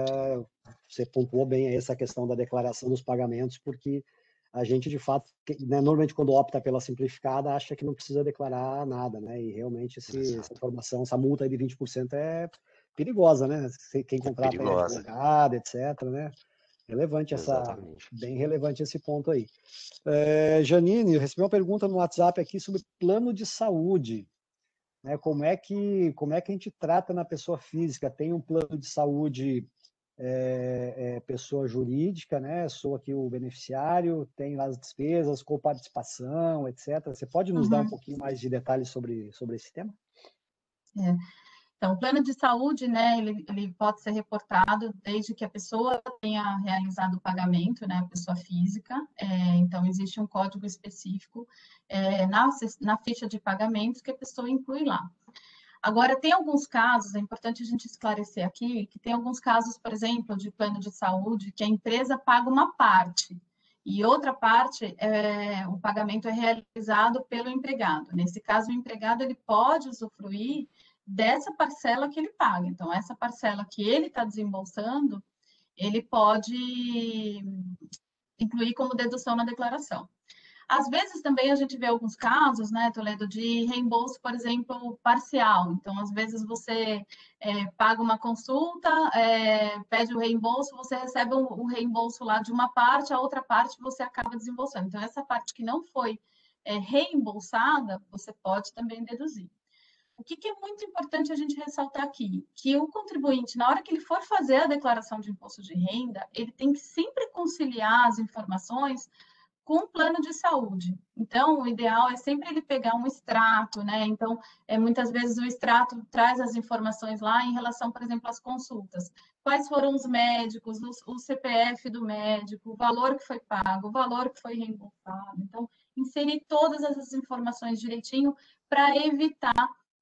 Speaker 1: você pontuou bem essa questão da declaração dos pagamentos, porque a gente, de fato, né, normalmente quando opta pela simplificada, acha que não precisa declarar nada, né? E realmente essa informação, essa multa aí de 20% é perigosa, né? Quem contrata é advogado, etc., né? Relevante bem relevante esse ponto aí. Janine, eu recebi uma pergunta no WhatsApp aqui sobre plano de saúde. Né, como é que a gente trata na pessoa física? Tem um plano de saúde pessoa jurídica, né? Sou aqui o beneficiário, tem lá as despesas, coparticipação, etc. Você pode nos dar um pouquinho mais de detalhes sobre esse tema?
Speaker 2: Então, o plano de saúde, né, ele pode ser reportado desde que a pessoa tenha realizado o pagamento, né, a pessoa física. Então, existe um código específico na ficha de pagamentos que a pessoa inclui lá. Agora, tem alguns casos, é importante a gente esclarecer aqui, que tem alguns casos, por exemplo, de plano de saúde, que a empresa paga uma parte, e outra parte, o pagamento é realizado pelo empregado. Nesse caso, o empregado ele pode usufruir dessa parcela que ele paga. Então, essa parcela que ele está desembolsando, ele pode incluir como dedução na declaração. Às vezes também a gente vê alguns casos, né, Toledo, de reembolso, por exemplo, parcial. Então, às vezes você paga uma consulta, pede o reembolso, você recebe o reembolso lá de uma parte, a outra parte você acaba desembolsando. Então, essa parte que não foi reembolsada, você pode também deduzir. O que é muito importante a gente ressaltar aqui? Que o contribuinte, na hora que ele for fazer a declaração de imposto de renda, ele tem que sempre conciliar as informações com o plano de saúde. Então, o ideal é sempre ele pegar um extrato, né? Então, muitas vezes o extrato traz as informações lá em relação, por exemplo, às consultas. Quais foram os médicos, o CPF do médico, o valor que foi pago, o valor que foi reembolsado. Então, inserir todas essas informações direitinho para evitar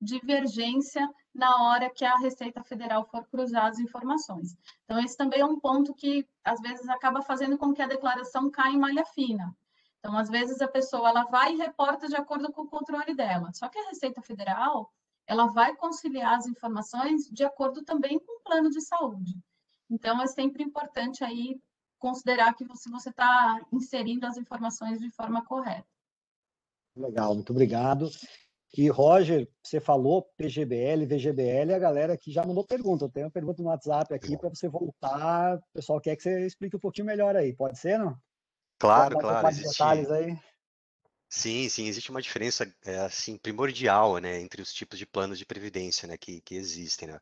Speaker 2: divergência na hora que a Receita Federal for cruzar as informações. Então, esse também é um ponto que, às vezes, acaba fazendo com que a declaração caia em malha fina. Então, às vezes, a pessoa ela vai e reporta de acordo com o controle dela. Só que a Receita Federal, ela vai conciliar as informações de acordo também com o plano de saúde. Então, é sempre importante aí considerar que você está inserindo as informações de forma correta.
Speaker 1: Legal, muito obrigado. E, Roger, você falou PGBL, VGBL, a galera aqui já mandou pergunta. Eu tenho uma pergunta no WhatsApp aqui para você voltar. O pessoal quer que você explique um pouquinho melhor aí. Pode ser, não? Pode
Speaker 3: Claro,
Speaker 1: dar um pouco
Speaker 3: claro,
Speaker 1: mais de detalhes
Speaker 3: existe.
Speaker 1: aí?
Speaker 3: Sim, sim, existe uma diferença assim primordial, né, entre os tipos de planos de previdência, né, que existem, né?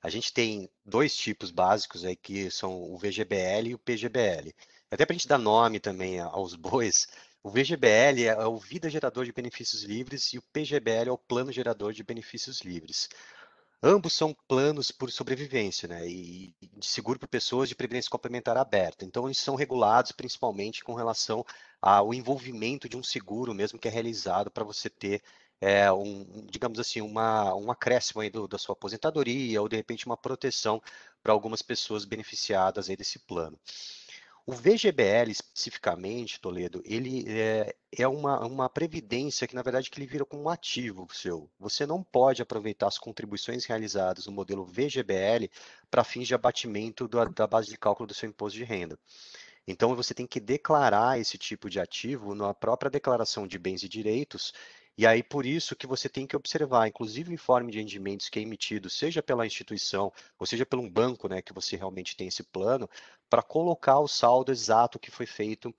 Speaker 3: A gente tem dois tipos básicos aí que são o VGBL e o PGBL. Até para a gente dar nome também aos bois, o VGBL é o Vida Gerador de Benefícios Livres e o PGBL é o Plano Gerador de Benefícios Livres. Ambos são planos por sobrevivência, né? E de seguro por pessoas de previdência complementar aberta. Então, eles são regulados principalmente com relação ao envolvimento de um seguro mesmo que é realizado para você ter digamos assim, um acréscimo aí da sua aposentadoria ou de repente uma proteção para algumas pessoas beneficiadas aí desse plano. O VGBL especificamente, Toledo, ele é uma previdência que, na verdade, que ele vira como um ativo seu. Você não pode aproveitar as contribuições realizadas no modelo VGBL para fins de abatimento da base de cálculo do seu imposto de renda. Então, você tem que declarar esse tipo de ativo na própria declaração de bens e direitos, e aí por isso que você tem que observar, inclusive o informe de rendimentos que é emitido, seja pela instituição, ou seja pelo um banco, né, que você realmente tem esse plano, para colocar o saldo exato que foi feito,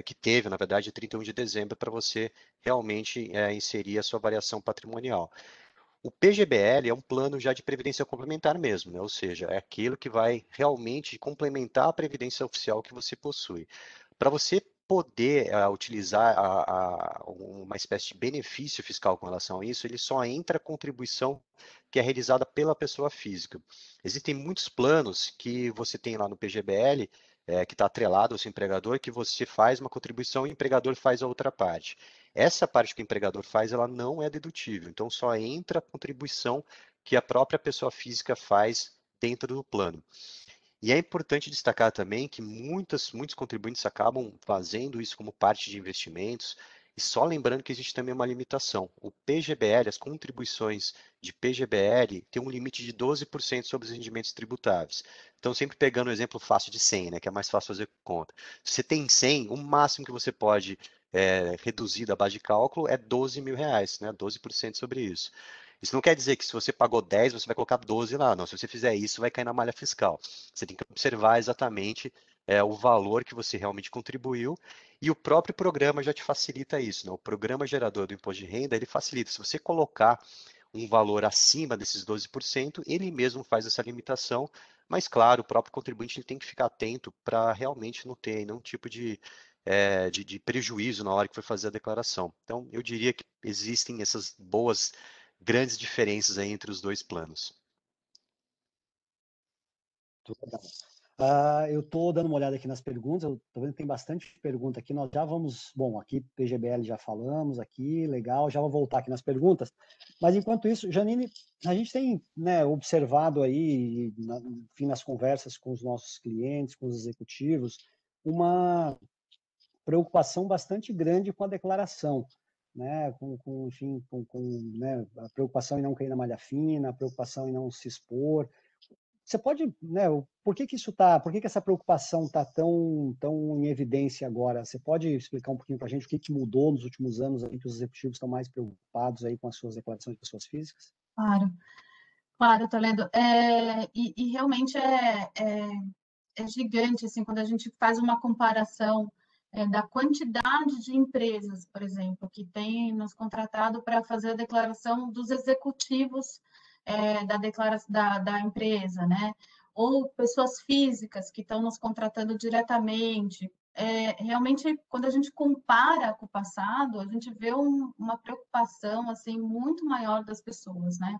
Speaker 3: que teve, na verdade, 31 de dezembro, para você realmente inserir a sua variação patrimonial. O PGBL é um plano já de previdência complementar mesmo, né? Ou seja, é aquilo que vai realmente complementar a previdência oficial que você possui. Para você poder utilizar uma espécie de benefício fiscal com relação a isso, ele só entra a contribuição que é realizada pela pessoa física. Existem muitos planos que você tem lá no PGBL, que está atrelado ao seu empregador, que você faz uma contribuição e o empregador faz a outra parte. Essa parte que o empregador faz, ela não é dedutível, então só entra a contribuição que a própria pessoa física faz dentro do plano. E é importante destacar também que muitos contribuintes acabam fazendo isso como parte de investimentos, e só lembrando que existe também uma limitação. O PGBL, as contribuições de PGBL, tem um limite de 12% sobre os rendimentos tributáveis. Então, sempre pegando o exemplo fácil de 100, né, que é mais fácil fazer conta. Se você tem 100, o máximo que você pode reduzir da base de cálculo é 12 mil reais, né, 12% sobre isso. Isso não quer dizer que se você pagou 10, você vai colocar 12 lá. Não, se você fizer isso, vai cair na malha fiscal. Você tem que observar exatamente o valor que você realmente contribuiu e o próprio programa já te facilita isso, né? O programa gerador do imposto de renda, ele facilita. Se você colocar um valor acima desses 12%, ele mesmo faz essa limitação, mas claro, o próprio contribuinte ele tem que ficar atento para realmente não ter nenhum tipo de prejuízo na hora que for fazer a declaração. Então, eu diria que existem essas boas, grandes diferenças aí entre os dois planos.
Speaker 1: Muito legal. Eu estou dando uma olhada aqui nas perguntas, eu estou vendo que tem bastante pergunta aqui, nós já vamos, bom, aqui PGBL já falamos, aqui, legal, já vou voltar aqui nas perguntas, mas enquanto isso, Janine, a gente tem, né, observado aí, enfim, nas conversas com os nossos clientes, com os executivos, uma preocupação bastante grande com a declaração, né, enfim, né, a preocupação em não cair na malha fina, a preocupação em não se expor. Você pode, né, por que essa preocupação está tão em evidência agora? Você pode explicar um pouquinho para a gente o que mudou nos últimos anos aí que os executivos estão mais preocupados aí com as suas declarações de pessoas físicas?
Speaker 2: Claro, claro, Toledo. E realmente é gigante, assim, quando a gente faz uma comparação da quantidade de empresas, por exemplo, que tem nos contratado para fazer a declaração dos executivos da empresa, né? Ou pessoas físicas que estão nos contratando diretamente. Realmente, quando a gente compara com o passado, a gente vê uma preocupação assim muito maior das pessoas, né?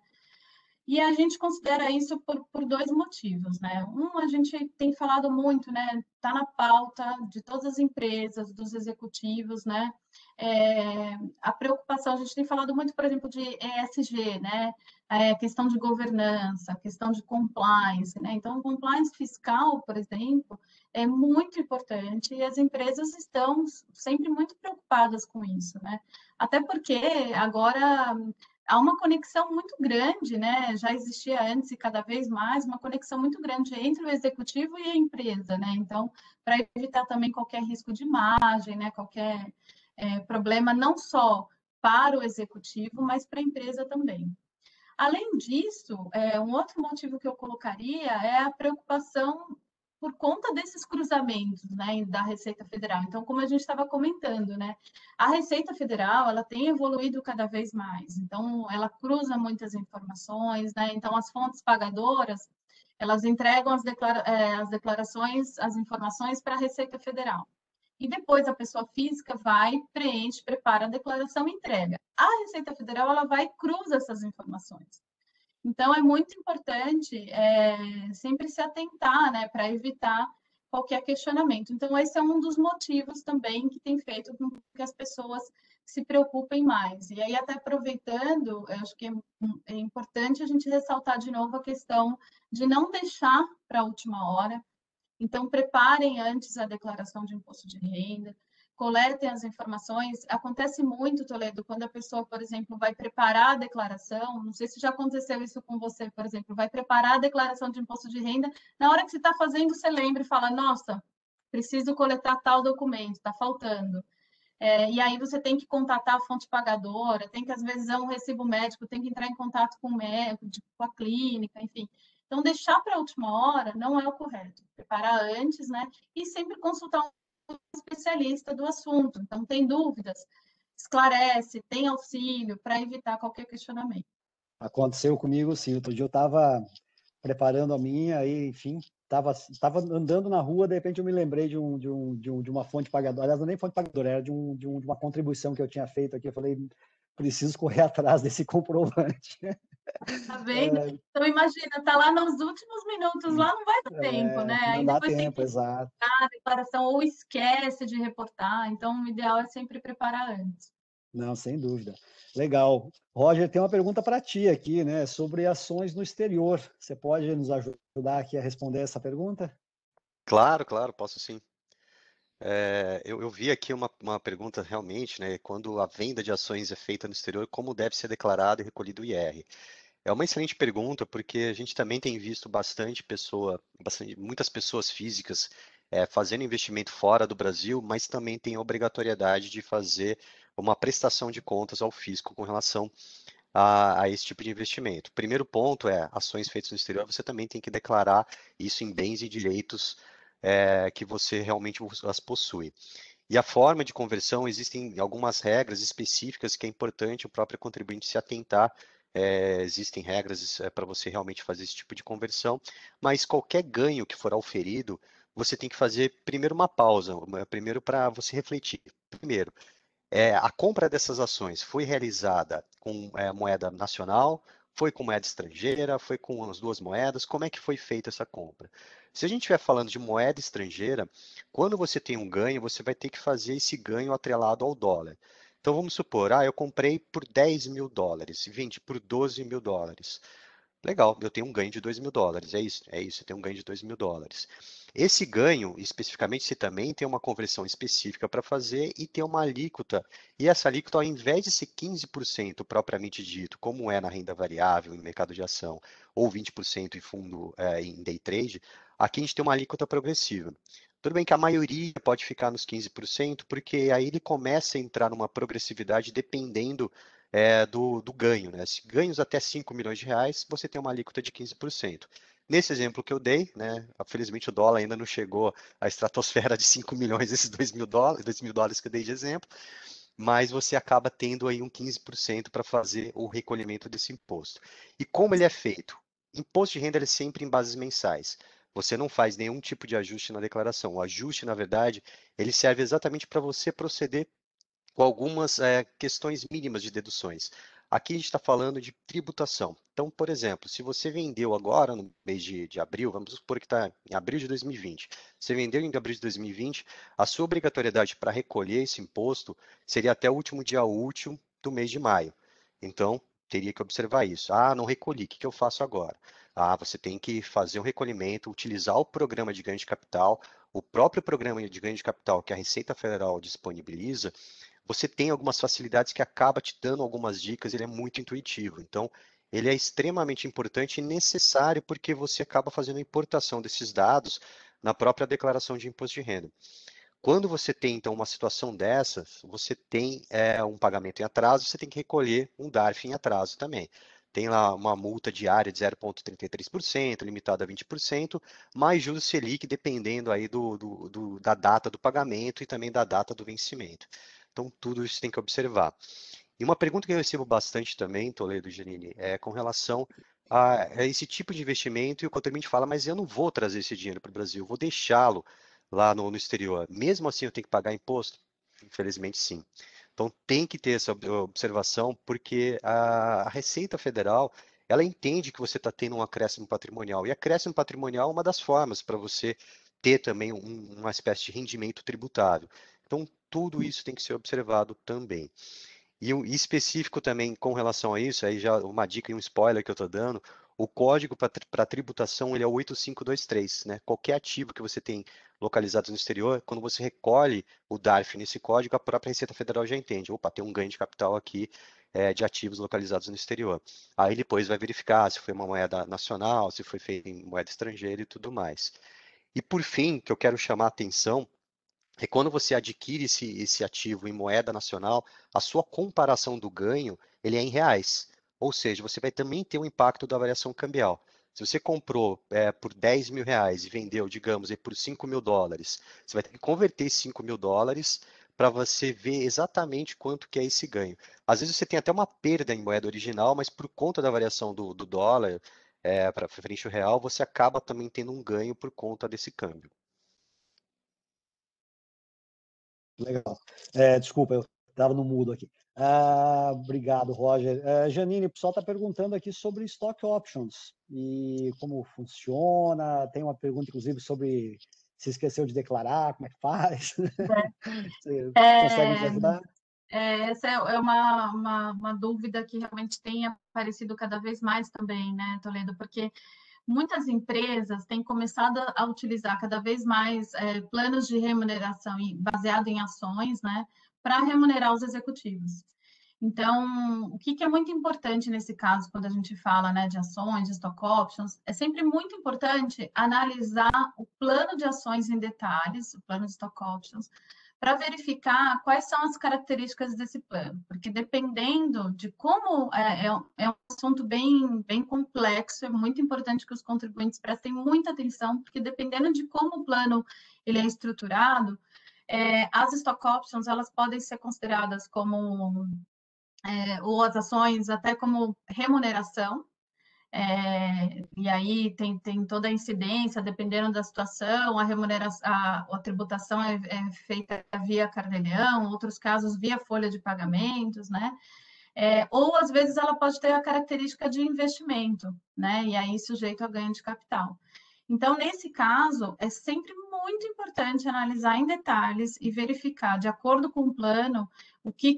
Speaker 2: E a gente considera isso por dois motivos, né? Um, a gente tem falado muito, né? Está na pauta de todas as empresas, dos executivos, né? A preocupação, a gente tem falado muito, por exemplo, de ESG, né? Questão de governança, questão de compliance, né? Então, compliance fiscal, por exemplo, é muito importante e as empresas estão sempre muito preocupadas com isso, né? Até porque agora há uma conexão muito grande, né? Já existia antes e cada vez mais uma conexão muito grande entre o executivo e a empresa, né? Então, para evitar também qualquer risco de imagem, né? Qualquer problema, não só para o executivo, mas para a empresa também. Além disso, um outro motivo que eu colocaria é a preocupação por conta desses cruzamentos, né, da Receita Federal. Então, como a gente estava comentando, né, a Receita Federal, ela tem evoluído cada vez mais. Então, ela cruza muitas informações, né? Então, as fontes pagadoras, elas entregam as declarações, as informações para a Receita Federal. E depois a pessoa física vai, preenche, prepara a declaração e entrega. A Receita Federal, ela vai e cruza essas informações. Então, é muito importante sempre se atentar, né, para evitar qualquer questionamento. Então, esse é um dos motivos também que tem feito com que as pessoas se preocupem mais. E aí, até aproveitando, eu acho que é importante a gente ressaltar de novo a questão de não deixar para a última hora. Então, preparem antes a declaração de imposto de renda, coletem as informações. Acontece muito, Toledo, quando a pessoa, por exemplo, vai preparar a declaração, não sei se já aconteceu isso com você, por exemplo, vai preparar a declaração de imposto de renda, na hora que você está fazendo, você lembra e fala, nossa, preciso coletar tal documento, está faltando. E aí você tem que contatar a fonte pagadora, tem que, às vezes, é um recibo médico, tem que entrar em contato com o médico, com a clínica, enfim. Então, deixar para a última hora não é o correto. Preparar antes, né? E sempre consultar um especialista do assunto. Então, tem dúvidas, esclarece, tem auxílio para evitar qualquer questionamento.
Speaker 1: Aconteceu comigo, sim. Outro dia eu estava preparando a minha, aí, enfim, estava andando na rua, de repente eu me lembrei de uma fonte pagadora. Aliás, não é nem fonte pagadora, era de uma contribuição que eu tinha feito aqui. Eu falei, preciso correr atrás desse comprovante.
Speaker 2: Tá vendo? Então, imagina, tá lá nos últimos minutos, lá não vai dar tempo, né?
Speaker 1: Não
Speaker 2: Aí
Speaker 1: dá
Speaker 2: depois tem
Speaker 1: tempo,
Speaker 2: que
Speaker 1: exato.
Speaker 2: a declaração ou esquece de reportar. Então, o ideal é sempre preparar antes.
Speaker 1: Não, sem dúvida. Legal. Roger, tem uma pergunta para ti aqui, né, sobre ações no exterior. Você pode nos ajudar aqui a responder essa pergunta?
Speaker 3: Claro, claro, posso sim. Eu vi aqui uma pergunta realmente, né? Quando a venda de ações é feita no exterior, como deve ser declarado e recolhido o IR? É uma excelente pergunta, porque a gente também tem visto muitas pessoas físicas fazendo investimento fora do Brasil, mas também tem a obrigatoriedade de fazer uma prestação de contas ao fisco com relação a esse tipo de investimento. O primeiro ponto é ações feitas no exterior, você também tem que declarar isso em bens e direitos que você realmente as possui. E a forma de conversão, existem algumas regras específicas que é importante o próprio contribuinte se atentar. Existem regras para você realmente fazer esse tipo de conversão, mas qualquer ganho que for auferido, você tem que fazer primeiro uma pausa, primeiro para você refletir. Primeiro, a compra dessas ações foi realizada com moeda nacional, foi com moeda estrangeira, foi com as duas moedas, como é que foi feita essa compra? Se a gente estiver falando de moeda estrangeira, quando você tem um ganho, você vai ter que fazer esse ganho atrelado ao dólar. Então vamos supor, eu comprei por 10 mil dólares e vendi por 12 mil dólares. Legal, eu tenho um ganho de $2.000, é isso, eu tenho um ganho de $2.000. Esse ganho, especificamente, você também tem uma conversão específica para fazer e tem uma alíquota, e essa alíquota, ao invés de ser 15% propriamente dito, como é na renda variável, em mercado de ação, ou 20% em fundo em day trade, aqui a gente tem uma alíquota progressiva. Tudo bem que a maioria pode ficar nos 15%, porque aí ele começa a entrar numa progressividade dependendo do ganho, né? Se ganhos até R$ 5 milhões, você tem uma alíquota de 15%. Nesse exemplo que eu dei, né, felizmente o dólar ainda não chegou à estratosfera de 5 milhões, esses $2.000 que eu dei de exemplo, mas você acaba tendo aí um 15% para fazer o recolhimento desse imposto. E como ele é feito? Imposto de renda ele é sempre em bases mensais. Você não faz nenhum tipo de ajuste na declaração. O ajuste, na verdade, ele serve exatamente para você proceder com algumas questões mínimas de deduções. Aqui a gente está falando de tributação. Então, por exemplo, se você vendeu agora no mês de abril, vamos supor que está em abril de 2020, você vendeu em abril de 2020, a sua obrigatoriedade para recolher esse imposto seria até o último dia útil do mês de maio. Então, teria que observar isso. Ah, não recolhi, o que eu faço agora? Ah, você tem que fazer um recolhimento, utilizar o programa de ganho de capital, o próprio programa de ganho de capital que a Receita Federal disponibiliza. Você tem algumas facilidades que acaba te dando algumas dicas, ele é muito intuitivo. Então, ele é extremamente importante e necessário porque você acaba fazendo a importação desses dados na própria declaração de imposto de renda. Quando você tem, então, uma situação dessas, você tem um pagamento em atraso, você tem que recolher um DARF em atraso também. Tem lá uma multa diária de 0,33%, limitada a 20%, mais juros Selic, dependendo aí da data do pagamento e também da data do vencimento. Então, tudo isso tem que observar. E uma pergunta que eu recebo bastante também, Toledo e Janine, é com relação a esse tipo de investimento, e o contribuinte fala, mas eu não vou trazer esse dinheiro para o Brasil, eu vou deixá-lo lá no exterior. Mesmo assim, eu tenho que pagar imposto? Infelizmente, sim. Então, tem que ter essa observação, porque a Receita Federal, ela entende que você está tendo um acréscimo patrimonial, e acréscimo patrimonial é uma das formas para você ter também uma espécie de rendimento tributável. Então, tudo isso tem que ser observado também. E um específico também com relação a isso, aí já uma dica e um spoiler que eu estou dando, o código para tributação ele é o 8523, né? Qualquer ativo que você tem localizado no exterior, quando você recolhe o DARF nesse código, a própria Receita Federal já entende. Opa, tem um ganho de capital aqui de ativos localizados no exterior. Aí depois vai verificar se foi uma moeda nacional, se foi feito em moeda estrangeira e tudo mais. E por fim, que eu quero chamar a atenção, é quando você adquire esse ativo em moeda nacional, a sua comparação do ganho, ele é em reais. Ou seja, você vai também ter o impacto da variação cambial. Se você comprou por R$ 10.000 e vendeu, digamos, por $5.000, você vai ter que converter esses $5.000 para você ver exatamente quanto que é esse ganho. Às vezes você tem até uma perda em moeda original, mas por conta da variação do dólar para frente ao real, você acaba também tendo um ganho por conta desse câmbio.
Speaker 1: Legal. Desculpa, eu estava no mudo aqui. Obrigado, Roger. Janine, o pessoal está perguntando aqui sobre stock options e como funciona. Tem uma pergunta, inclusive, sobre se esqueceu de declarar, como é que faz? Você consegue nos ajudar?
Speaker 2: Essa é uma dúvida que realmente tem aparecido cada vez mais também, né, Toledo? Porque muitas empresas têm começado a utilizar cada vez mais planos de remuneração baseado em ações, né, para remunerar os executivos. Então, o que é muito importante nesse caso, quando a gente fala, né, de ações, de stock options, é sempre muito importante analisar o plano de ações em detalhes, o plano de stock options, para verificar quais são as características desse plano, porque dependendo de como é um assunto bem complexo, é muito importante que os contribuintes prestem muita atenção, porque dependendo de como o plano ele é estruturado, as stock options elas podem ser consideradas como ou as ações até como remuneração. E aí tem toda a incidência, dependendo da situação, a remuneração, a tributação é feita via carnê-leão, outros casos via folha de pagamentos, né? Ou às vezes ela pode ter a característica de investimento, né? E aí sujeito a ganho de capital. Então, nesse caso, é sempre muito importante analisar em detalhes e verificar, de acordo com o plano, o que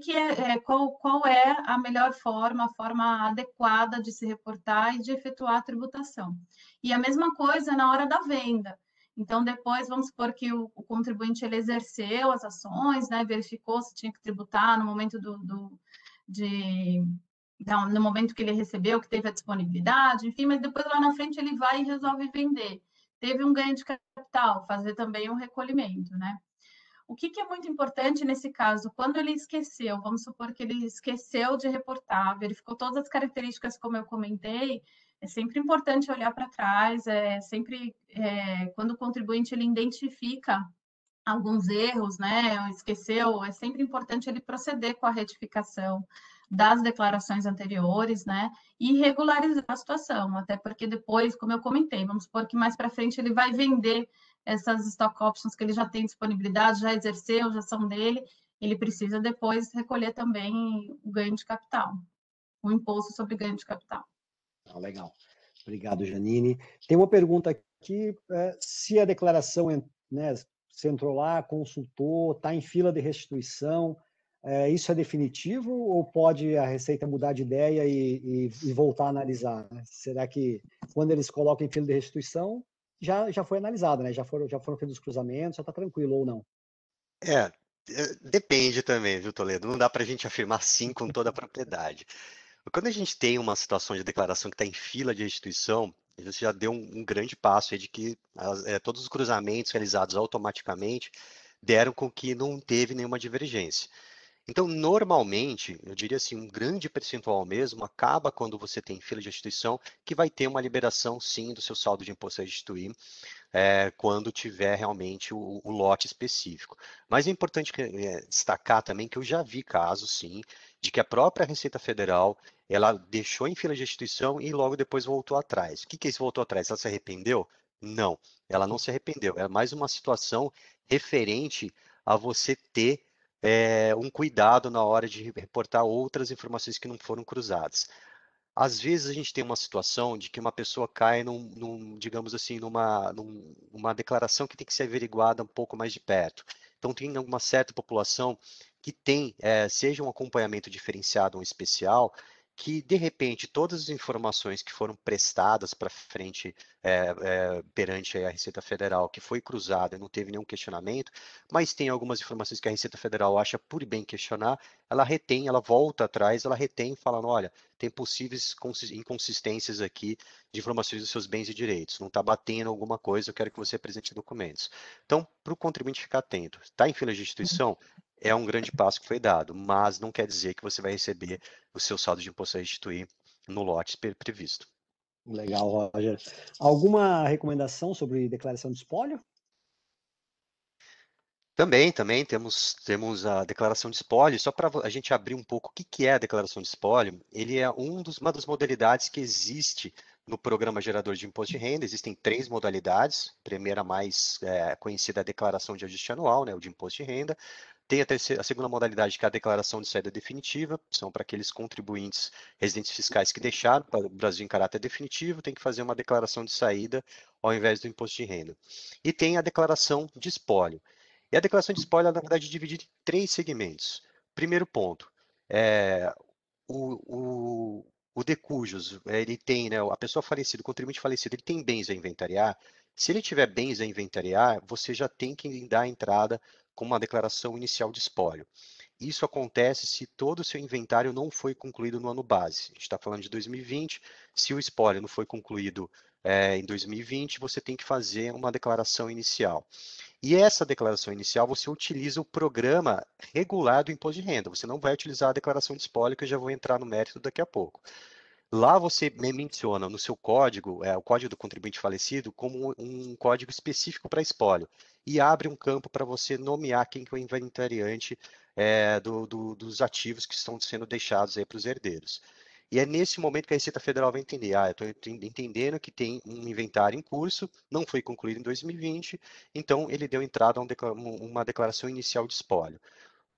Speaker 2: qual é a melhor forma, a forma adequada de se reportar e de efetuar a tributação. E a mesma coisa na hora da venda. Então, depois, vamos supor que o contribuinte ele exerceu as ações, né, verificou se tinha que tributar no momento no momento que ele recebeu, que teve a disponibilidade, enfim, mas depois lá na frente ele vai e resolve vender. Teve um ganho de capital, fazer também um recolhimento, né? O que é muito importante nesse caso? Quando ele esqueceu, vamos supor que ele esqueceu de reportar, verificou todas as características como eu comentei, é sempre importante olhar para trás, quando o contribuinte ele identifica alguns erros, né, esqueceu, é sempre importante ele proceder com a retificação das declarações anteriores, né, e regularizar a situação, até porque depois, como eu comentei, vamos supor que mais para frente ele vai vender essas stock options que ele já tem disponibilidade, já exerceu, já são dele, ele precisa depois recolher também o ganho de capital, o imposto sobre ganho de capital.
Speaker 1: Legal. Obrigado, Janine. Tem uma pergunta aqui, se a declaração, né, você entrou lá, consultou, está em fila de restituição, isso é definitivo ou pode a Receita mudar de ideia e voltar a analisar? Né? Será que quando eles colocam em fila de restituição, já foi analisado, né? Já foram feitos os cruzamentos, já está tranquilo ou não?
Speaker 3: Depende também, viu, Toledo? Não dá para a gente afirmar sim com toda a propriedade. Quando a gente tem uma situação de declaração que está em fila de restituição, você já deu um grande passo aí de que todos os cruzamentos realizados automaticamente deram com que não teve nenhuma divergência. Então, normalmente, eu diria assim, um grande percentual mesmo acaba quando você tem fila de restituição, que vai ter uma liberação, sim, do seu saldo de imposto a restituir, quando tiver realmente o lote específico. Mas é importante destacar também que eu já vi casos, sim, de que a própria Receita Federal, ela deixou em fila de restituição e logo depois voltou atrás. O que é isso voltou atrás? Ela se arrependeu? Não, ela não se arrependeu. É mais uma situação referente a você ter um cuidado na hora de reportar outras informações que não foram cruzadas. Às vezes a gente tem uma situação de que uma pessoa cai digamos assim, numa declaração que tem que ser averiguada um pouco mais de perto. Então tem uma certa população que tem, seja um acompanhamento diferenciado ou especial, que de repente todas as informações que foram prestadas para frente perante a Receita Federal, que foi cruzada e não teve nenhum questionamento, mas tem algumas informações que a Receita Federal acha por bem questionar, ela retém, ela volta atrás, ela retém falando, olha, tem possíveis inconsistências aqui de informações dos seus bens e direitos. Não está batendo alguma coisa, eu quero que você apresente documentos. Então, para o contribuinte ficar atento, está em fila de instituição, é um grande passo que foi dado, mas não quer dizer que você vai receber o seu saldo de imposto a restituir no lote previsto.
Speaker 1: Legal, Roger. Alguma recomendação sobre declaração de espólio?
Speaker 3: Também temos a declaração de espólio. Só para a gente abrir um pouco o que é a declaração de espólio, ele é uma das modalidades que existe no Programa Gerador de Imposto de Renda. Existem 3 modalidades. A primeira mais conhecida é a declaração de ajuste anual, né, o de imposto de renda. Tem a segunda modalidade, que é a declaração de saída definitiva, são para aqueles contribuintes residentes fiscais que deixaram o Brasil em caráter definitivo, tem que fazer uma declaração de saída ao invés do imposto de renda. E tem a declaração de espólio. E a declaração de espólio, na verdade, é dividida em 3 segmentos. Primeiro ponto, o de cujos, ele tem, né, a pessoa falecida, o contribuinte falecido, ele tem bens a inventariar. Se ele tiver bens a inventariar, você já tem que dar a entrada com uma declaração inicial de espólio. Isso acontece se todo o seu inventário não foi concluído no ano base. A gente está falando de 2020, se o espólio não foi concluído em 2020, você tem que fazer uma declaração inicial. E essa declaração inicial, você utiliza o programa regular do imposto de renda. Você não vai utilizar a declaração de espólio, que eu já vou entrar no mérito daqui a pouco. Lá você menciona no seu código, o código do contribuinte falecido, como um código específico para espólio. E abre um campo para você nomear quem que é o inventariante dos ativos que estão sendo deixados para os herdeiros. E é nesse momento que a Receita Federal vai entender, eu estou entendendo que tem um inventário em curso, não foi concluído em 2020, então ele deu entrada a uma declaração inicial de espólio.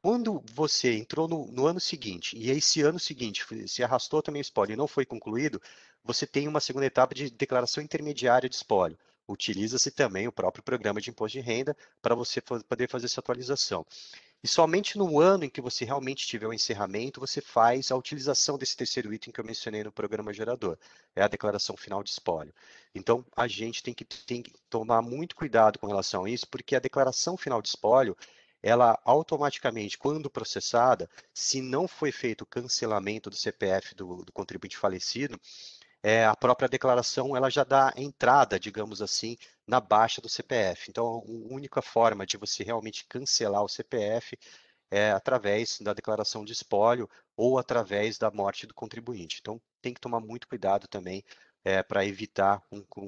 Speaker 3: Quando você entrou no ano seguinte, e esse ano seguinte se arrastou também o espólio e não foi concluído, você tem uma segunda etapa de declaração intermediária de espólio. utiliza-se também o próprio programa de imposto de renda para você poder fazer essa atualização. E somente no ano em que você realmente tiver o encerramento, você faz a utilização desse terceiro item que eu mencionei no programa gerador, é a declaração final de espólio. Então, a gente tem que tomar muito cuidado com relação a isso, porque a declaração final de espólio, ela automaticamente, quando processada, se não foi feito o cancelamento do CPF do contribuinte falecido, a própria declaração ela já dá entrada, digamos assim, na baixa do CPF. Então, a única forma de você realmente cancelar o CPF é através da declaração de espólio ou através da morte do contribuinte. Então, tem que tomar muito cuidado também para evitar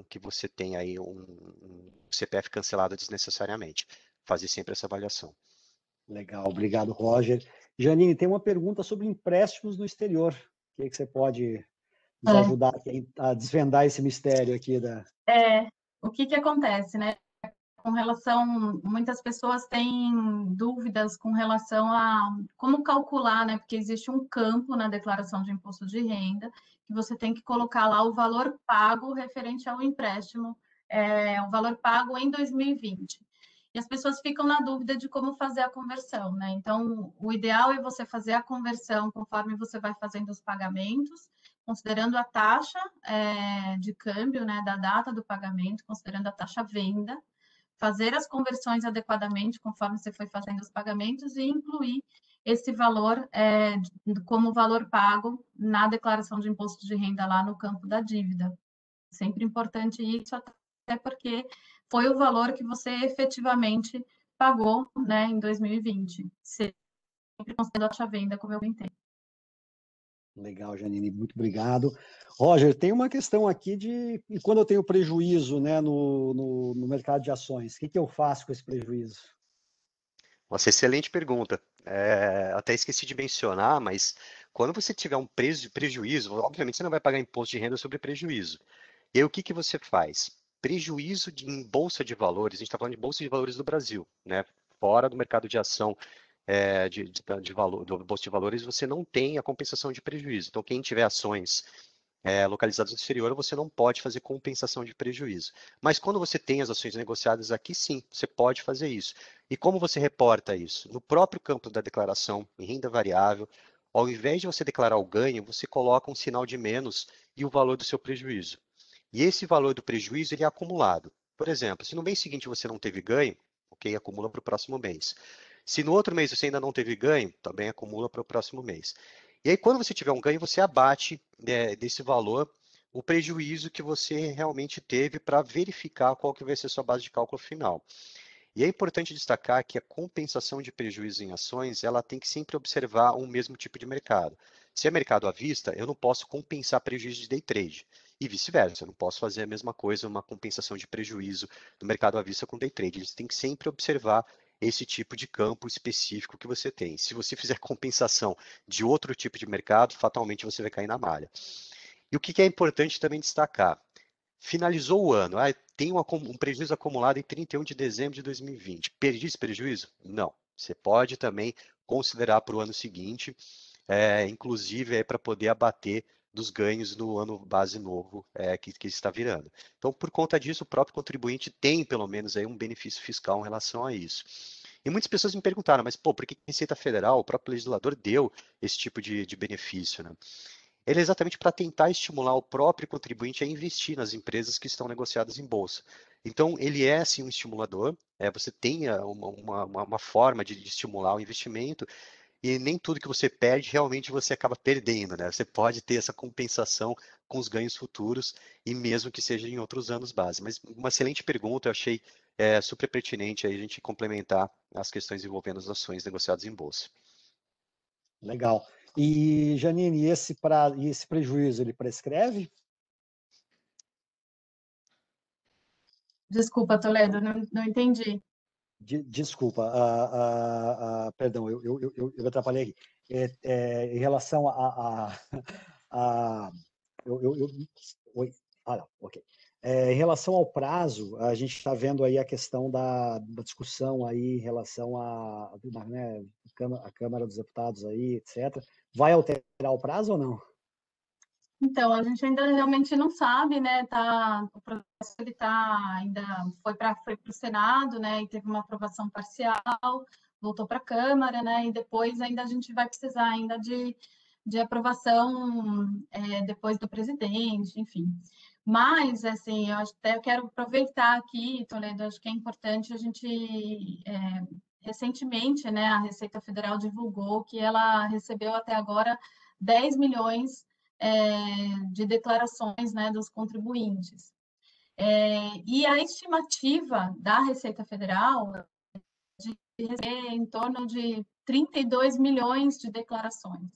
Speaker 3: que você tenha aí um CPF cancelado desnecessariamente. Fazer sempre essa avaliação.
Speaker 1: Legal, obrigado, Roger. Janine, tem uma pergunta sobre empréstimos no exterior. O que você pode nos ajudar a desvendar esse mistério aqui da...
Speaker 2: O que acontece, né? Com relação, muitas pessoas têm dúvidas com relação a como calcular, né? Porque existe um campo na declaração de imposto de renda que você tem que colocar lá o valor pago referente ao empréstimo, o valor pago em 2020. E as pessoas ficam na dúvida de como fazer a conversão, né? Então, o ideal é você fazer a conversão conforme você vai fazendo os pagamentos, considerando a taxa de câmbio, né, da data do pagamento, considerando a taxa venda, fazer as conversões adequadamente conforme você foi fazendo os pagamentos e incluir esse valor como valor pago na declaração de imposto de renda lá no campo da dívida. Sempre importante isso, até porque foi o valor que você efetivamente pagou, né, em 2020, sempre considerando a taxa venda, como eu comentei.
Speaker 1: Legal, Janine, muito obrigado. Roger, tem uma questão aqui de e quando eu tenho prejuízo, né, no mercado de ações, o que eu faço com esse prejuízo?
Speaker 3: Nossa, excelente pergunta. Até esqueci de mencionar, mas quando você tiver um prejuízo, obviamente você não vai pagar imposto de renda sobre prejuízo. E aí o que você faz? Prejuízo em bolsa de valores, a gente está falando de bolsa de valores do Brasil, né? Fora do mercado de ação de valor, do bolsa de valores, você não tem a compensação de prejuízo. Então, quem tiver ações localizadas no exterior, você não pode fazer compensação de prejuízo. Mas quando você tem as ações negociadas aqui, sim, você pode fazer isso. E como você reporta isso? No próprio campo da declaração em renda variável, ao invés de você declarar o ganho, você coloca um sinal de menos e o valor do seu prejuízo. E esse valor do prejuízo ele é acumulado. Por exemplo, se no mês seguinte você não teve ganho, ok, acumula para o próximo mês. Se no outro mês você ainda não teve ganho, também acumula para o próximo mês. E aí, quando você tiver um ganho, você abate desse valor o prejuízo que você realmente teve para verificar qual que vai ser a sua base de cálculo final. E é importante destacar que a compensação de prejuízo em ações, ela tem que sempre observar um mesmo tipo de mercado. Se é mercado à vista, eu não posso compensar prejuízo de day trade. E vice-versa, eu não posso fazer a mesma coisa, uma compensação de prejuízo do mercado à vista com day trade. Eles têm que sempre observar esse tipo de campo específico que você tem. Se você fizer compensação de outro tipo de mercado, fatalmente você vai cair na malha. E o que é importante também destacar? Finalizou o ano, tem um prejuízo acumulado em 31 de dezembro de 2020. Perdi esse prejuízo? Não. Você pode também considerar para o ano seguinte, inclusive para poder abater dos ganhos no ano base novo que está virando. Então, por conta disso, o próprio contribuinte tem, pelo menos, aí, um benefício fiscal em relação a isso. E muitas pessoas me perguntaram, mas por que a Receita Federal, o próprio legislador, deu esse tipo de benefício, né? Ele é exatamente para tentar estimular o próprio contribuinte a investir nas empresas que estão negociadas em bolsa. Então, ele é sim um estimulador, você tem uma forma de estimular o investimento, e nem tudo que você perde realmente você acaba perdendo, né? Você pode ter essa compensação com os ganhos futuros, e mesmo que seja em outros anos base. Mas uma excelente pergunta, eu achei super pertinente aí a gente complementar as questões envolvendo as ações negociadas em bolsa.
Speaker 1: Legal. E, Janine, esse prejuízo, ele prescreve?
Speaker 2: Desculpa, Toledo, não entendi.
Speaker 1: Desculpa, perdão, eu atrapalhei aqui. Em relação oi, não, ok. Em relação ao prazo, a gente está vendo aí a questão da discussão aí em relação né, a Câmara dos Deputados aí, etc. Vai alterar o prazo ou não?
Speaker 2: Então, a gente ainda realmente não sabe, né? O processo ele ainda foi para o Senado, né? E teve uma aprovação parcial, voltou para a Câmara, né? E depois ainda a gente vai precisar ainda de aprovação depois do presidente, enfim. Mas, assim, eu quero aproveitar aqui, Toledo, acho que é importante a gente recentemente, né? A Receita Federal divulgou que ela recebeu até agora 10 milhões de declarações, né, dos contribuintes. E a estimativa da Receita Federal de receber em torno de 32 milhões de declarações.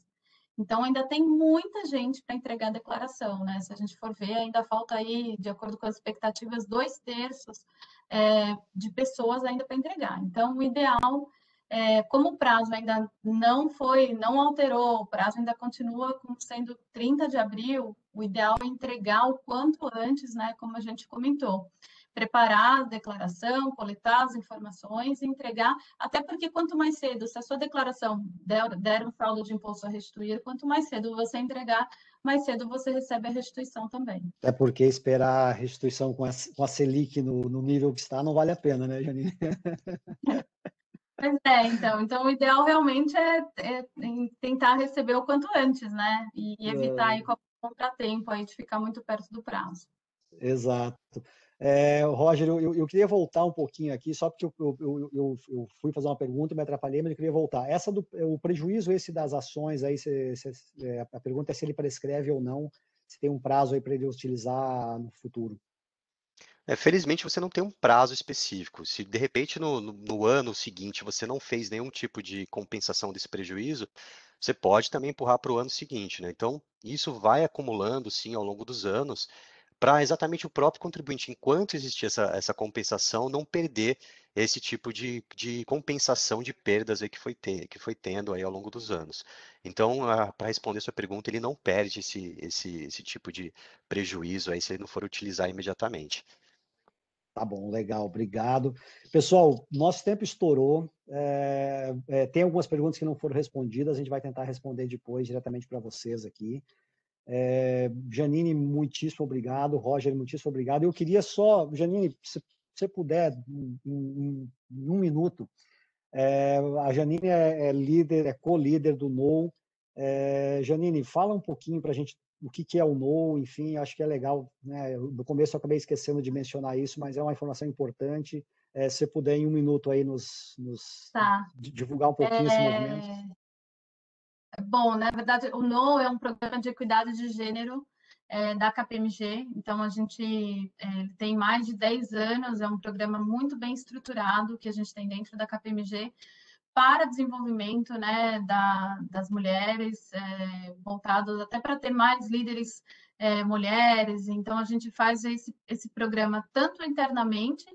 Speaker 2: Então, ainda tem muita gente para entregar a declaração, né? Se a gente for ver, ainda falta aí, de acordo com as expectativas, 2/3 de pessoas ainda para entregar. Então, o ideal, como o prazo ainda não alterou, o prazo ainda continua sendo 30 de abril, o ideal é entregar o quanto antes, né? Como a gente comentou. Preparar a declaração, coletar as informações e entregar, até porque quanto mais cedo, se a sua declaração der um saldo de imposto a restituir, quanto mais cedo você entregar, mais cedo você recebe a restituição também.
Speaker 1: É porque esperar a restituição com a Selic no nível que está não vale a pena, né, Janine?
Speaker 2: Pois é, então o ideal realmente é tentar receber o quanto antes, né? E evitar aí qualquer contratempo aí de ficar muito perto do prazo.
Speaker 1: Exato. Roger, eu queria voltar um pouquinho aqui, só porque eu fui fazer uma pergunta, me atrapalhei, mas eu queria voltar. O prejuízo esse das ações, aí a pergunta é se ele prescreve ou não, se tem um prazo aí para ele utilizar no futuro.
Speaker 3: Felizmente você não tem um prazo específico. Se de repente no ano seguinte você não fez nenhum tipo de compensação desse prejuízo, você pode também empurrar para o ano seguinte, né? Então, isso vai acumulando, sim, ao longo dos anos, para exatamente o próprio contribuinte, enquanto existir essa compensação, não perder esse tipo de compensação de perdas aí que foi tendo aí ao longo dos anos. Então, para responder sua pergunta, ele não perde esse tipo de prejuízo aí se ele não for utilizar imediatamente.
Speaker 1: Tá bom, legal, obrigado. Pessoal, nosso tempo estourou. Tem algumas perguntas que não foram respondidas, a gente vai tentar responder depois diretamente para vocês aqui. Janine, muitíssimo obrigado. Roger, muitíssimo obrigado. Eu queria só, Janine, se você puder, em um minuto, a Janine é co-líder do NOW. Janine, fala um pouquinho para a gente o que é o NOW, enfim, acho que é legal, né? No começo eu acabei esquecendo de mencionar isso, mas é uma informação importante. Se você puder, em um minuto aí,
Speaker 2: Tá.
Speaker 1: divulgar um pouquinho esse movimento.
Speaker 2: Bom, na verdade, o NO é um programa de equidade de gênero da KPMG, então a gente tem mais de 10 anos, é um programa muito bem estruturado que a gente tem dentro da KPMG para desenvolvimento, né, das mulheres, voltados até para ter mais líderes mulheres, então a gente faz esse programa tanto internamente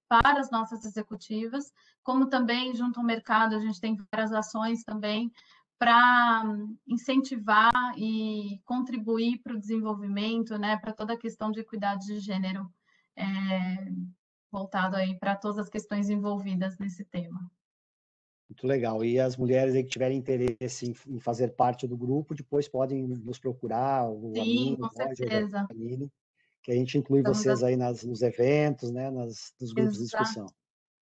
Speaker 2: para as nossas executivas, como também junto ao mercado, a gente tem várias ações também para incentivar e contribuir para o desenvolvimento, né, para toda a questão de equidade de gênero, voltado aí para todas as questões envolvidas nesse tema.
Speaker 1: Muito legal. E as mulheres aí que tiverem interesse em fazer parte do grupo, depois podem nos procurar, a mim,
Speaker 2: Sim,
Speaker 1: o
Speaker 2: com
Speaker 1: Roger, a
Speaker 2: certeza.
Speaker 1: Janine, que a gente inclui
Speaker 2: Estamos
Speaker 1: vocês aí nos eventos, né, nos grupos de
Speaker 2: Exato.
Speaker 1: discussão.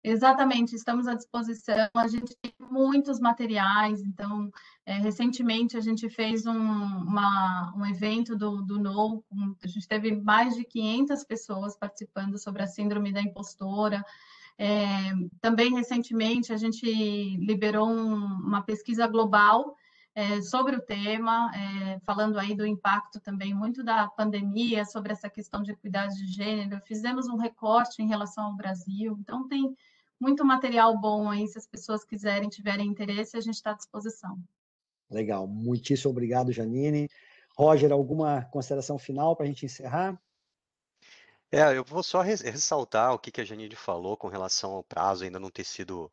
Speaker 2: Exatamente, estamos à disposição. A gente tem muitos materiais, então, recentemente a gente fez um evento do NOW, a gente teve mais de 500 pessoas participando sobre a síndrome da impostora. Também, recentemente, a gente liberou uma pesquisa global sobre o tema, falando aí do impacto também muito da pandemia, sobre essa questão de equidade de gênero. Fizemos um recorte em relação ao Brasil, então tem muito material bom aí, se as pessoas quiserem, tiverem interesse, a gente está à disposição.
Speaker 1: Legal, muitíssimo obrigado, Janine. Roger, alguma consideração final para a gente encerrar?
Speaker 3: Eu vou só ressaltar o que a Janine falou com relação ao prazo ainda não ter sido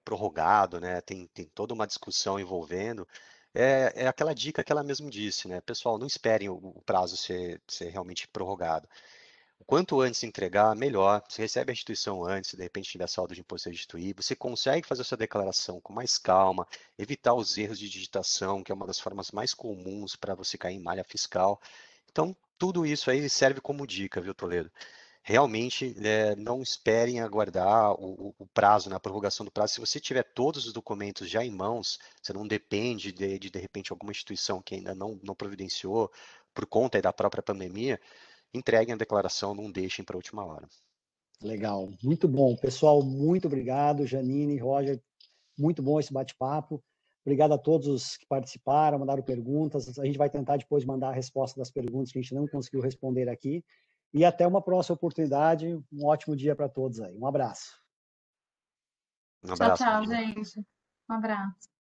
Speaker 3: prorrogado, né? Tem toda uma discussão envolvendo. É aquela dica que ela mesmo disse, né? Pessoal, não esperem o prazo ser realmente prorrogado. Quanto antes entregar, melhor. Você recebe a restituição antes, se de repente tiver saldo de imposto a restituir, você consegue fazer a sua declaração com mais calma, evitar os erros de digitação, que é uma das formas mais comuns para você cair em malha fiscal. Então, tudo isso aí serve como dica, viu, Toledo? Realmente, não esperem aguardar o prazo, né, a prorrogação do prazo. Se você tiver todos os documentos já em mãos, você não depende de repente, alguma instituição que ainda não providenciou por conta aí da própria pandemia, entreguem a declaração, não deixem para a última hora.
Speaker 1: Legal, muito bom. Pessoal, muito obrigado. Janine, Roger, muito bom esse bate-papo. Obrigado a todos os que participaram, mandaram perguntas. A gente vai tentar depois mandar a resposta das perguntas que a gente não conseguiu responder aqui. E até uma próxima oportunidade. Um ótimo dia para todos aí. Um abraço.
Speaker 3: Um
Speaker 2: Tchau,
Speaker 3: abraço.
Speaker 2: tchau, gente. Um abraço.